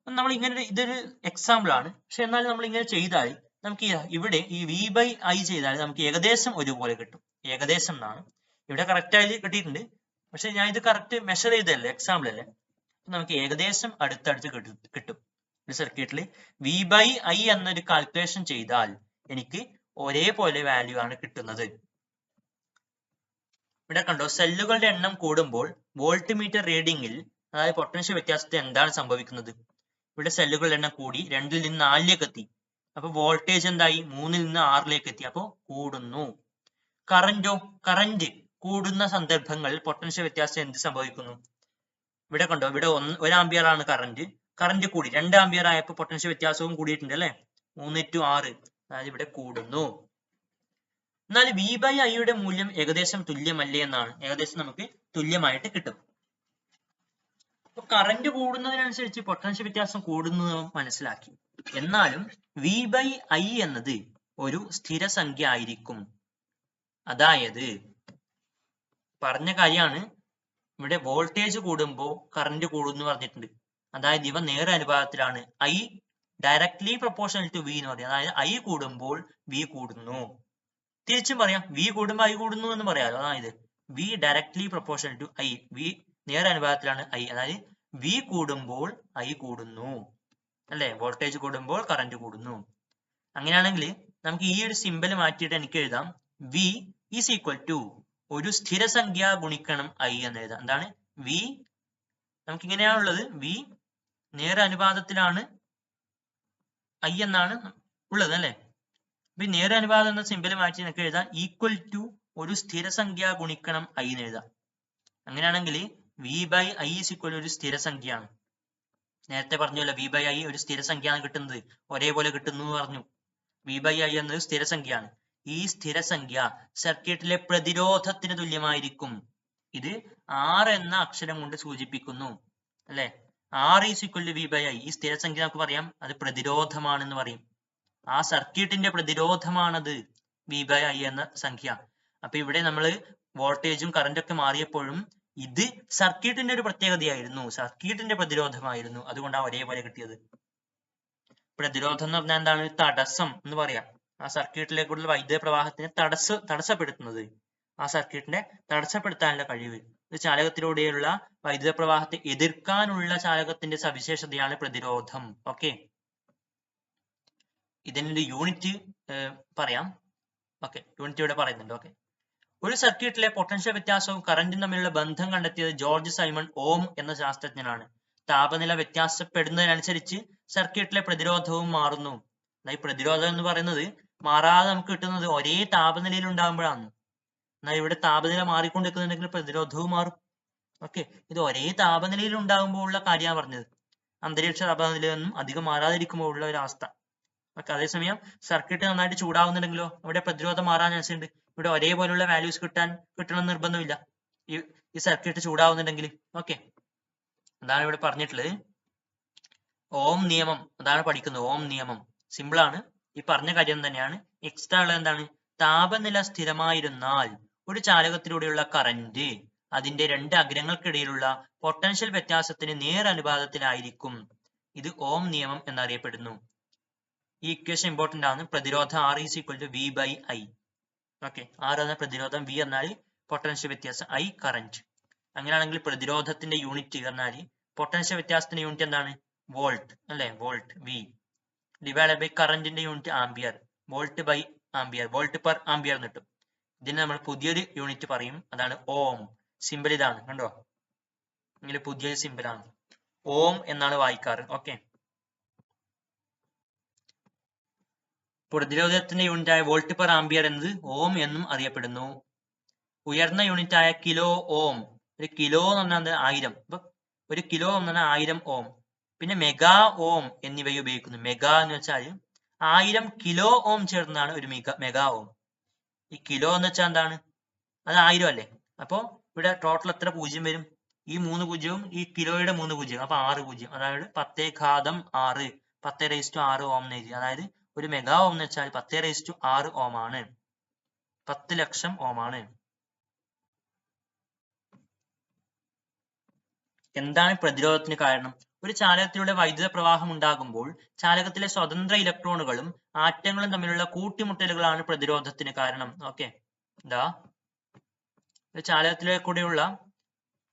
Speaker 1: നമ്മൾ ഇങ്ങനെ ഇതൊരു എക്സാമ്പിൾ ആണ്. പക്ഷെ എന്നാലും നമ്മൾ ഇങ്ങനെ ചെയ്താൽ നമുക്ക് ഇവിടെ ഈ V/I ചെയ്താൽ നമുക്ക് ഏകദേശം ഒരുപോലെ കിട്ടും. ഏകദേശം എന്നാണ് ഇവിടെ കറക്റ്റ് ആയി കിട്ടിയിട്ടുണ്ട്. പക്ഷെ ഞാൻ ഇത് കറക്റ്റ് മെഷർ ചെയ്തല്ലേ, എക്സാമ്പിൾ അല്ലേ. നമുക്ക് ഏകദേശം അടുത്തടുത്ത് കിട്ടും. ഒരു സർക്യൂട്ടിൽ V/I എന്നൊരു കാൽക്കുലേഷൻ ചെയ്താൽ എനിക്ക് ഒരേപോലെ വാല്യൂ ആണ് കിട്ടുന്നത്. ഇവിടെ കണ്ടോ, സെല്ലുകളുടെ എണ്ണം കൂടുമ്പോൾ വോൾട്ട് മീറ്റർ റീഡിംഗിൽ അതായത് പൊട്ടൻഷ്യൽ വ്യത്യാസത്തിൽ എന്താണ് സംഭവിക്കുന്നത്? ഇവിടെ സെല്ലുകളുടെ എണ്ണം കൂടി 2-ൽ നിന്ന് 4-ലേക്ക് എത്തി. അപ്പൊ വോൾട്ടേജ് എന്തായി? 3-ൽ നിന്ന് 6-ലേക്ക് എത്തി. അപ്പൊ കൂടുന്നു. കറന്റ് കൂടുന്ന സന്ദർഭങ്ങളിൽ പൊട്ടൻഷ്യൽ വ്യത്യാസം എന്ത് സംഭവിക്കുന്നു? ഇവിടെ കണ്ടോ, ഇവിടെ 1 ആംപിയർ ആണ് കറന്റ് കൂടി 2 ആംപിയർ ആയപ്പോ പൊട്ടൻഷ്യൽ വ്യത്യാസവും കൂടിയിട്ടുണ്ട് അല്ലെ. 3:6 അതായത് ഇവിടെ കൂടുന്നു. എന്നാൽ V/I മൂല്യം ഏകദേശം തുല്യമല്ലേ എന്നാണ്. ഏകദേശം നമുക്ക് തുല്യമായിട്ട് കിട്ടും. അപ്പൊ കറന്റ് കൂടുന്നതിനനുസരിച്ച് പൊട്ടൻഷ്യൽ വ്യത്യാസം കൂടുന്നത് മനസ്സിലാക്കി. എന്നാലും V/I എന്നത് ഒരു സ്ഥിരസംഖ്യ ആയിരിക്കും. അതായത് പറഞ്ഞ കാര്യമാണ്, ഇവിടെ വോൾട്ടേജ് കൂടുമ്പോൾ കറന്റ് കൂടുന്നു പറഞ്ഞിട്ടുണ്ട്. അതായത് ഇവ നേർ അനുപാതത്തിലാണ്. I directly proportional to V എന്ന് പറയാം. അതായത് I കൂടുമ്പോൾ V കൂടുന്നു. തിരിച്ചും പറയാം, V കൂടുമ്പോൾ I കൂടുന്നു എന്ന് പറയാമല്ലോ. അതായത് V directly proportional to I. V നേർ അനുപാതത്തിലാണ് I. അതായത് V കൂടുമ്പോൾ I കൂടുന്നു അല്ലെ. വോൾട്ടേജ് കൂടുമ്പോൾ കറന്റ് കൂടുന്നു. അങ്ങനെയാണെങ്കിൽ നമുക്ക് ഈ ഒരു സിമ്പൽ മാറ്റിയിട്ട് എനിക്ക് എഴുതാം V ഈസ് ഈക്വൽ ടു ഒരു സ്ഥിരസംഖ്യ ഗുണിക്കണം I എന്ന് എഴുതാം. എന്താണ് V? നമുക്ക് ഇങ്ങനെയാണുള്ളത്. V നേർ അനുപാതത്തിലാണ് I എന്നാണ് ഉള്ളത് അല്ലെ. അപ്പൊ നേർ അനുപാതം എന്ന സിമ്പൽ മാറ്റി നമുക്ക് എഴുതാം ഈക്വൽ ടു ഒരു സ്ഥിരസംഖ്യ ഗുണിക്കണം I എന്ന് എഴുതാം. അങ്ങനെയാണെങ്കിൽ V/I ഈസ് ഈക്വൽ ഒരു സ്ഥിരസംഖ്യയാണ്. നേരത്തെ പറഞ്ഞല്ലോ V/I ഒരു സ്ഥിരസംഖ്യയാണ് കിട്ടുന്നത്, ഒരേപോലെ കിട്ടുന്നു എന്ന് പറഞ്ഞു. V/I എന്നത് സ്ഥിരസംഖ്യയാണ്. ഈ സ്ഥിരസംഖ്യ സർക്യൂട്ടിലെ പ്രതിരോധത്തിന് തുല്യമായിരിക്കും. ഇത് R എന്ന അക്ഷരം കൊണ്ട് സൂചിപ്പിക്കുന്നു അല്ലെ. R is equal to V by I. ഈ സ്ഥിരസംഖ്യ നമുക്ക് പറയാം അത് പ്രതിരോധമാണെന്ന് പറയും. ആ സർക്യൂട്ടിന്റെ പ്രതിരോധമാണത് V by I എന്ന സംഖ്യ. അപ്പൊ ഇവിടെ നമ്മൾ വോൾട്ടേജും കറന്റും ഒക്കെ മാറിയപ്പോഴും ഇത് സർക്യൂട്ടിന്റെ ഒരു പ്രത്യേകതയായിരുന്നു, സർക്യൂട്ടിന്റെ പ്രതിരോധമായിരുന്നു. അതുകൊണ്ടാണ് ഒരേപോലെ കിട്ടിയത്. പ്രതിരോധം എന്ന് പറഞ്ഞാൽ എന്താണ്? തടസ്സം എന്ന് പറയാം. ആ സർക്യൂട്ടിലേക്കുള്ള വൈദ്യുത പ്രവാഹത്തിനെ തടസ്സപ്പെടുത്തുന്നത്, ആ സർക്യൂട്ടിനെ തടസ്സപ്പെടുത്താനുള്ള കഴിവ്. ഒരു ചാലകത്തിലൂടെയുള്ള വൈദ്യുത പ്രവാഹത്തെ എതിർക്കാനുള്ള ചാലകത്തിന്റെ സവിശേഷതയാണ് പ്രതിരോധം. ഓക്കെ, ഇതിന്റെ യൂണിറ്റ് പറയാം. ഓക്കെ, യൂണിറ്റ് ഇവിടെ പറയുന്നുണ്ട്. ഓക്കെ, ഒരു സർക്യൂട്ടിലെ പൊട്ടൻഷ്യൽ വ്യത്യാസവും കറന്റും തമ്മിലുള്ള ബന്ധം കണ്ടെത്തിയത് ജോർജ് സൈമൺ ഓം എന്ന ശാസ്ത്രജ്ഞനാണ്. താപനില വ്യത്യാസപ്പെടുന്നതിനനുസരിച്ച് സർക്യൂട്ടിലെ പ്രതിരോധവും മാറുന്നു. ഈ പ്രതിരോധം എന്ന് പറയുന്നത് മാറാതെ നമുക്ക് കിട്ടുന്നത് ഒരേ താപനിലയിൽ ഉണ്ടാകുമ്പോഴാണ്. എന്നാൽ ഇവിടെ താപനില മാറിക്കൊണ്ടിരിക്കുന്നുണ്ടെങ്കിൽ പ്രതിരോധവും മാറും. ഓക്കെ, ഇത് ഒരേ താപനിലയിൽ ഉണ്ടാകുമ്പോൾ ഉള്ള കാര്യമാണ് പറഞ്ഞത്. അന്തരീക്ഷ താപനിലയൊന്നും അധികം മാറാതിരിക്കുമ്പോൾ ഉള്ള ഒരു അവസ്ഥ. ഓക്കെ, അതേസമയം സർക്യൂട്ട് നന്നായിട്ട് ചൂടാവുന്നുണ്ടെങ്കിലോ അവിടെ പ്രതിരോധം മാറാൻ ചാൻസ് ഉണ്ട്. ഇവിടെ ഒരേപോലുള്ള വാല്യൂസ് കിട്ടണം നിർബന്ധമില്ല ഈ സർക്യൂട്ട് ചൂടാവുന്നുണ്ടെങ്കിൽ. ഓക്കെ, അതാണ് ഇവിടെ പറഞ്ഞിട്ടുള്ളത്. ഓം നിയമം അതാണ് പഠിക്കുന്നത്. ഓം നിയമം സിമ്പിൾ ആണ്, ഈ പറഞ്ഞ കാര്യം തന്നെയാണ്. എക്സ്ട്രാ ഉള്ളത് എന്താണ്? താപനില സ്ഥിരമായിരുന്നാൽ ഒരു ചാലകത്തിലൂടെയുള്ള കറന്റ് അതിന്റെ രണ്ട് അഗ്രങ്ങൾക്കിടയിലുള്ള പൊട്ടൻഷ്യൽ വ്യത്യാസത്തിന് നേരനുപാതത്തിലായിരിക്കും. ഇത് ഓം നിയമം എന്നറിയപ്പെടുന്നു. ഈ ഇക്വേഷൻ ഇമ്പോർട്ടന്റ് ആണ്. പ്രതിരോധം R is equal to V by I. Okay, R എന്ന പ്രതിരോധം, V എന്നാൽ പൊട്ടൻഷ്യൽ വ്യത്യാസം, I കറന്റ്. അങ്ങനെയാണെങ്കിൽ പ്രതിരോധത്തിന്റെ യൂണിറ്റ് എന്നാൽ പൊട്ടൻഷ്യൽ വ്യത്യാസത്തിന്റെ യൂണിറ്റ് എന്താണ്? വോൾട്ട് അല്ലെ? വോൾട്ട് V ഡിവൈഡ് ബൈ കറന്റിന്റെ unit ampere. Volt by ampere, volt per ampere എന്ന് കിട്ടും. ഇതിന് നമ്മൾ പുതിയൊരു യൂണിറ്റ് പറയും, അതാണ് ഓം. സിമ്പിൾ ഇതാണ്, കണ്ടോ? ഇങ്ങനെ പുതിയൊരു സിമ്പിൾ ആണ്, ഓം എന്നാണ് വായിക്കാറ്. ഓക്കെ, പ്രതിരോധത്തിന്റെ യൂണിറ്റ് ആയ വോൾട്ട് പെർ ആംബിയർ എന്നത് ഓം എന്നും അറിയപ്പെടുന്നു. ഉയർന്ന യൂണിറ്റ് ആയ കിലോ ഓം, ഒരു കിലോ എന്ന് പറഞ്ഞാൽ 1000, അപ്പൊ ഒരു കിലോ എന്ന് പറഞ്ഞാൽ 1000 ഓം. പിന്നെ മെഗാ ഓം എന്നിവയെ ഉപയോഗിക്കുന്നു. മെഗാ എന്ന് വെച്ചാൽ 1000 കിലോ ഓം ചേർന്നതാണ് ഒരു മെഗാ ഓം. ഈ കിലോ എന്ന് വെച്ചാൽ എന്താണ്? അത് 1000 അല്ലേ? അപ്പൊ ഇവിടെ ടോട്ടൽ എത്ര പൂജ്യം വരും? ഈ 3 പൂജ്യവും ഈ കിലോയുടെ 3 പൂജ്യം, അപ്പൊ 6 പൂജ്യം. അതായത് 10⁻6 10⁻6 ഓം എന്ന് എഴുതി. അതായത് ഒരു മെഗാ ഓം എന്ന് വെച്ചാൽ 10⁻6 ഓം ആണ്, 10 ലക്ഷം ഓം ആണ്. എന്താണ് പ്രതിരോധത്തിന് കാരണം? ഒരു ചാലകത്തിലൂടെ വൈദ്യുത പ്രവാഹം ഉണ്ടാകുമ്പോൾ ചാലകത്തിലെ സ്വതന്ത്ര ഇലക്ട്രോണുകളും ആറ്റങ്ങളും തമ്മിലുള്ള കൂട്ടിമുട്ടലുകളാണ് പ്രതിരോധത്തിന് കാരണം. ഓക്കെ, എന്താ ഒരു ചാലകത്തിലെ കൂടെയുള്ള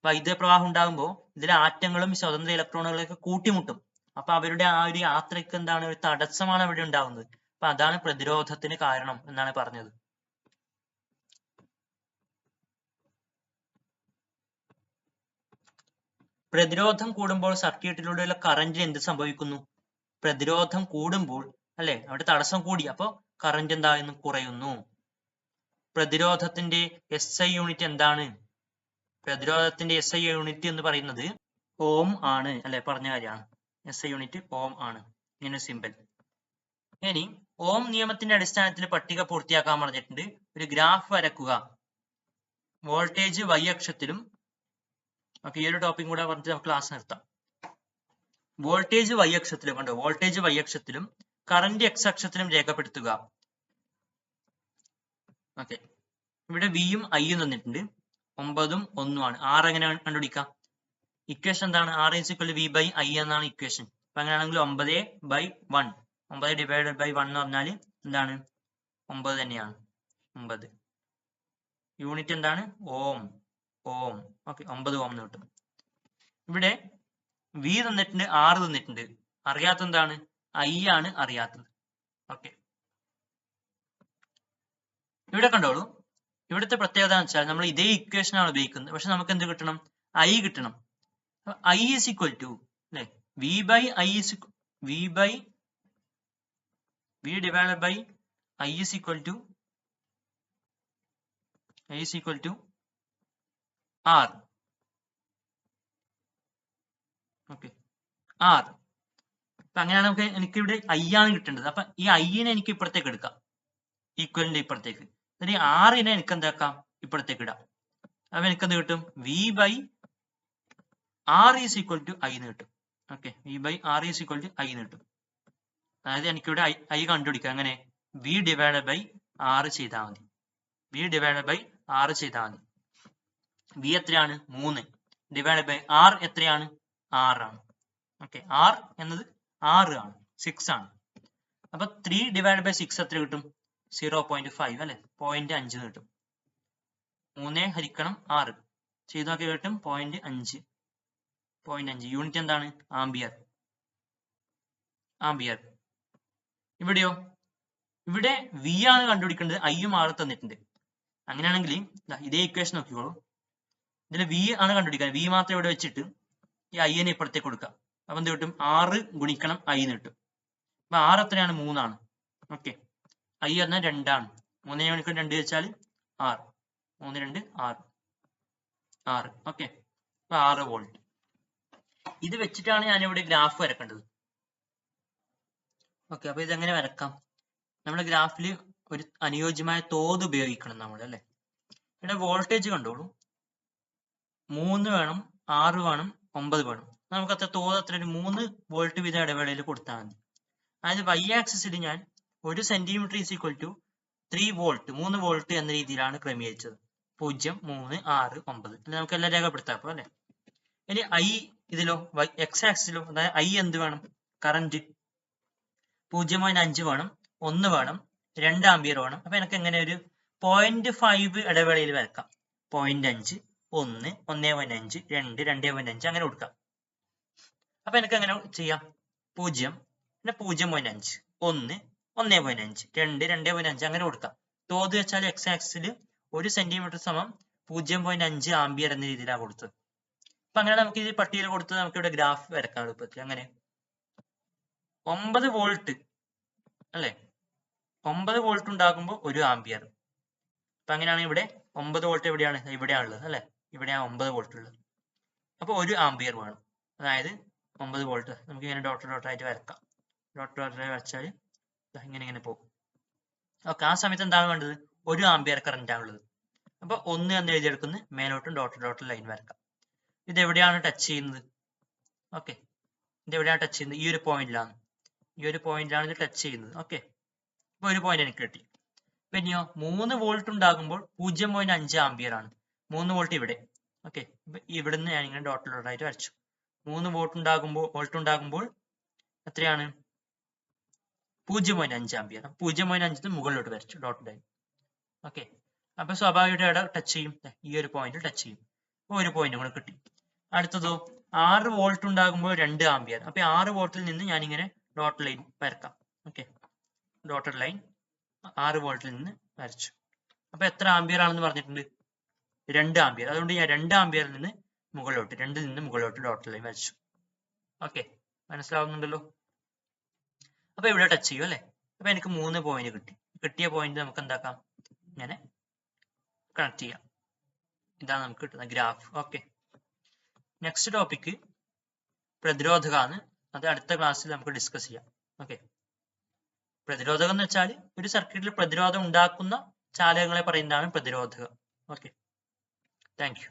Speaker 1: വൈദ്യുത പ്രവാഹം ഉണ്ടാകുമ്പോൾ ഇതിലെ ആറ്റങ്ങളും സ്വതന്ത്ര ഇലക്ട്രോണുകളൊക്കെ കൂട്ടിമുട്ടും. അപ്പൊ അവരുടെ ആ ഒരു യാത്രയ്ക്ക് എന്താണ്? ഒരു തടസ്സമാണ് അവിടെ ഉണ്ടാകുന്നത്. അപ്പൊ അതാണ് പ്രതിരോധത്തിന് കാരണം എന്നാണ് പറഞ്ഞത്. പ്രതിരോധം കൂടുമ്പോൾ സർക്യൂട്ടിലൂടെയുള്ള കറന്റിന് എന്ത് സംഭവിക്കുന്നു? പ്രതിരോധം കൂടുമ്പോൾ അല്ലെ, അവിടെ തടസ്സം കൂടി, അപ്പൊ കറന്റ് എന്താകുന്നു? കുറയുന്നു. പ്രതിരോധത്തിന്റെ SI യൂണിറ്റ് എന്താണ്? പ്രതിരോധത്തിന്റെ SI യൂണിറ്റ് എന്ന് പറയുന്നത് ഓം ആണ് അല്ലെ? പറഞ്ഞ കാര്യമാണ്. SI യൂണിറ്റ് ഓം ആണ്. ഇങ്ങനെ സിമ്പിൾ. ഇനി ഓം നിയമത്തിന്റെ അടിസ്ഥാനത്തിൽ പട്ടിക പൂർത്തിയാക്കാൻ പറഞ്ഞിട്ടുണ്ട്. ഒരു ഗ്രാഫ് വരക്കുക. വോൾട്ടേജ് Y അക്ഷത്തിലും, ഓക്കെ, ഈ ഒരു ടോപ്പിക് കൂടെ പറഞ്ഞിട്ട് നമുക്ക് ക്ലാസ് നിർത്താം. വോൾട്ടേജ് Y അക്ഷത്തിലും, കണ്ടോ? വോൾട്ടേജ് Y അക്ഷത്തിലും കറന്റ് X അക്ഷത്തിലും രേഖപ്പെടുത്തുക. ഓക്കെ, ഇവിടെ Vയും Iയും തന്നിട്ടുണ്ട്. 9ഉം 1ഉം ആണ്. R എങ്ങനെ കണ്ടുപിടിക്കാം? ഇക്വേഷൻ എന്താണ്? R is equal to V by I എന്നാണ് ഇക്വേഷൻ. അപ്പൊ അങ്ങനെയാണെങ്കിൽ 9/1, 9 ഡിവൈഡഡ് ബൈ 1 എന്ന് പറഞ്ഞാൽ എന്താണ്? 9 തന്നെയാണ്. 9 യൂണിറ്റ് എന്താണ്? ഓം. ഓം. ഓക്കെ, 9 ഓം എന്ന് കിട്ടും. ഇവിടെ V തന്നിട്ടുണ്ട്, R തന്നിട്ടുണ്ട്. അറിയാത്ത എന്താണ്? I ആണ് അറിയാത്തത്. ഓക്കെ, ഇവിടെ കണ്ടോളൂ. ഇവിടുത്തെ പ്രത്യേകത എന്ന് വെച്ചാൽ നമ്മൾ ഇതേ ഇക്വേഷൻ ആണ് ഉപയോഗിക്കുന്നത്, പക്ഷെ നമുക്ക് എന്ത് കിട്ടണം? I കിട്ടണം. I is equal to അല്ലെ? V by I is V divided by I is equal to R. Okay, R. അപ്പൊ അങ്ങനെയാണ് എനിക്ക് ഇവിടെ I ആണ് കിട്ടേണ്ടത്. അപ്പൊ ഈ I നെ എനിക്ക് ഇപ്പുറത്തേക്ക് എടുക്കാം, ഈക്വലിന്റെ ഇപ്പുറത്തേക്ക്. എന്നിട്ട് R നെ എനിക്ക് എന്താക്കാം? ഇപ്പുറത്തേക്ക് ഇടാം. അപ്പൊ എനിക്ക് എന്ത് കിട്ടും? V by R is equal to I എന്ന് കിട്ടും. Okay, V by R is equal to I എന്ന് കിട്ടും. അതായത് എനിക്കിവിടെ ഐ കണ്ടുപിടിക്കാം. അങ്ങനെ വി ഡിവൈഡ് ബൈ ആർ ചെയ്താൽ മതി. വി ഡിവൈഡ് ബൈ ആർ ചെയ്താൽ മതി. വി എത്രയാണ്? 3 ഡിവൈഡ് ബൈ ആർ എത്രയാണ്? 6 ആണ്. ഓക്കെ, ആർ എന്നത് 6 ആണ്, 6 ആണ്. അപ്പൊ 3 ഡിവൈഡ് ബൈ 6 എത്ര കിട്ടും? 0.5 അല്ലെ, 0.5 കിട്ടും. 3 ഹരിക്കണം 6 ചെയ്ത് നോക്കി കിട്ടും 0.5. 0.5 യൂണിറ്റ് എന്താണ്? ആംബിയർ. ആംബിയർ. ഇവിടെയോ? ഇവിടെ വി ആണ് കണ്ടുപിടിക്കേണ്ടത്, ഐയും ആർ തന്നിട്ടുണ്ട്. അങ്ങനെയാണെങ്കിൽ ഇതേ ഇക്വേഷൻ നോക്കിക്കോളൂ. ഇതിൽ വി ആണ് കണ്ടുപിടിക്കാൻ, വി മാത്രം ഇവിടെ വെച്ചിട്ട് ഈ ഐനെ ഇപ്പുറത്തേക്ക് കൊടുക്കാം. അപ്പൊ എന്ത് കിട്ടും? 6 ഗുണിക്കണം ഐ എന്ന് കിട്ടും. അപ്പൊ 6 എത്രയാണ്? 3 ആണ്. ഓക്കെ, ഐ പറഞ്ഞാൽ 2 ആണ്. 3 ഗുണിക്കണം 2 വെച്ചാൽ 6. 3 2 6. 6. ഓക്കെ, അപ്പൊ 6 വോൾട്ട്. ഇത് വെച്ചിട്ടാണ് ഞാൻ ഇവിടെ ഗ്രാഫ് വരക്കേണ്ടത്. ഓക്കെ, അപ്പൊ ഇതെങ്ങനെ വരക്കാം? നമ്മുടെ ഗ്രാഫിൽ ഒരു അനുയോജ്യമായ തോത് ഉപയോഗിക്കണം നമ്മൾ, അല്ലെ? ഇവിടെ വോൾട്ടേജ് കണ്ടോളൂ. 3 വേണം, 6 വേണം, 9 വേണം. നമുക്ക് അത്ര തോത് അത്ര ഒരു 3 വോൾട്ട് വീതം ഇടവേളയിൽ കൊടുത്താൽ മതി. അതായത് വൈ ആക്സിസിൽ ഞാൻ 1 centimetre is equal to 3 volt, 3 volt എന്ന രീതിയിലാണ് ക്രമീകരിച്ചത്. 0, 3, 6, 9 അല്ലെ, നമുക്ക് എല്ലാം രേഖപ്പെടുത്താം അല്ലെ. ഇനി ഐ ഇതിലോ എക്സ് ആക്സിലോ, അതായത് ഐ എന്ത് വേണം? കറന്റ് 0.5 വേണം, 1 വേണം, 2 ആംബിയർ വേണം. അപ്പൊ എനിക്ക് എങ്ങനെ ഒരു 0.5 ഇടവേളയിൽ വരക്കാം. 0.5, 1, 1.5, 2, 2.5 അങ്ങനെ കൊടുക്കാം. അപ്പൊ എനിക്ക് എങ്ങനെ ചെയ്യാം? 0, പിന്നെ 0.5, 1, 1.5, 2, 2.5 അങ്ങനെ കൊടുക്കാം. തോത് വെച്ചാൽ എക്സ് ആക്സിൽ 1 സെന്റിമീറ്റർ സമം 0.5 ആംബിയർ എന്ന രീതിയിലാണ് കൊടുത്തത്. അപ്പൊ അങ്ങനെ നമുക്ക് ഇത് പട്ടികയിൽ കൊടുത്ത് നമുക്ക് ഇവിടെ ഗ്രാഫ് വരക്കാം എളുപ്പത്തിൽ. അങ്ങനെ 9 വോൾട്ട് അല്ലെ, 9 വോൾട്ട് ഉണ്ടാകുമ്പോൾ 1 ആംബിയർ. അപ്പൊ അങ്ങനെയാണെങ്കിൽ ഇവിടെ 9 വോൾട്ട് എവിടെയാണ്? ഇവിടെയാണുള്ളത് അല്ലെ, ഇവിടെയാണ് 9 വോൾട്ട് ഉള്ളത്. അപ്പൊ 1 ആംബിയർ വേണം. അതായത് 9 വോൾട്ട് നമുക്ക് ഇങ്ങനെ ഡോട്ട് ഡോട്ട് ആയിട്ട് വരക്കാം. ഡോട്ട് ഡോട്ട് വരച്ചാൽ ഇങ്ങനെ പോകും. ഓക്കെ, ആ സമയത്ത് എന്താണ് വേണ്ടത്? 1 ആംബിയർ കറന്റ് ആണുള്ളത്. അപ്പൊ 1 എന്ന് എഴുതിയെടുക്കുന്ന മേലോട്ടും ഡോട്ട് ഡോട്ട് ലൈൻ വരക്കാം. ഇത് എവിടെയാണ് ടച്ച് ചെയ്യുന്നത്? ഓക്കെ, ഇത് എവിടെയാണ് ടച്ച് ചെയ്യുന്നത്? ഈ ഒരു പോയിന്റിലാണ്. ഈ ഒരു പോയിന്റിലാണ് ഇത് ടച്ച് ചെയ്യുന്നത്. ഓക്കെ, അപ്പൊ ഒരു പോയിന്റ് എനിക്ക് കിട്ടി. പിന്നെയോ 3 വോൾട്ട് ഉണ്ടാകുമ്പോൾ 0.5 ആംബിയർ ആണ്. 3 വോൾട്ട് ഇവിടെ. ഓക്കെ, ഇവിടുന്ന് ഞാൻ ഇങ്ങനെ ഡോട്ട് ഡോട്ട് ആയിട്ട് വരച്ചു. 3 വോൾട്ട് ഉണ്ടാകുമ്പോൾ എത്രയാണ്? 0.5 ആംബിയർ. 0.5 മുകളിലോട്ട് വരച്ചു ഡോട്ട് ലൈൻ. ഓക്കെ, അപ്പൊ സ്വാഭാവികമായിട്ട് ഇവിടെ ടച്ച് ചെയ്യും, ഈ ഒരു പോയിന്റ് ടച്ച് ചെയ്യും. അപ്പൊ ഒരു പോയിന്റ് കൂടെ കിട്ടി. അടുത്തതോ 6 വോൾട്ട് ഉണ്ടാകുമ്പോൾ 2 ആംബിയർ. അപ്പൊ 6 വോൾട്ടിൽ നിന്ന് ഞാൻ ഇങ്ങനെ ഡോട്ട് ലൈൻ വരക്കാം. ഓക്കെ, ഡോട്ടഡ് ലൈൻ 6 വോൾട്ടിൽ നിന്ന് വരച്ചു. അപ്പൊ എത്ര ആംബിയർ ആണെന്ന് പറഞ്ഞിട്ടുണ്ട്? 2 ആംബിയർ. അതുകൊണ്ട് ഞാൻ 2 ആംബിയറിൽ നിന്ന് മുകളിലോട്ട്, 2ൽ നിന്ന് മുകളിലോട്ട് ഡോട്ടഡ് ലൈൻ വരച്ചു. ഓക്കെ, മനസ്സിലാവുന്നുണ്ടല്ലോ? അപ്പൊ ഇവിടെ ടച്ച് ചെയ്യും അല്ലെ. അപ്പൊ എനിക്ക് 3 പോയിന്റ് കിട്ടി. കിട്ടിയ പോയിന്റ് നമുക്ക് എന്താക്കാം? ഇങ്ങനെ കണക്ട് ചെയ്യാം. ഇതാണ് നമുക്ക് കിട്ടുന്ന ഗ്രാഫ്. ഓക്കെ, നെക്സ്റ്റ് ടോപ്പിക് പ്രതിരോധകമാണ്. അത് അടുത്ത ക്ലാസ്സിൽ നമുക്ക് ഡിസ്കസ് ചെയ്യാം. ഓക്കെ, പ്രതിരോധകം എന്ന് വെച്ചാൽ ഒരു സർക്യൂട്ടിൽ പ്രതിരോധം ഉണ്ടാക്കുന്ന ചാലകങ്ങളെ പറയുന്നതാണ് പ്രതിരോധകം. Okay, thank you.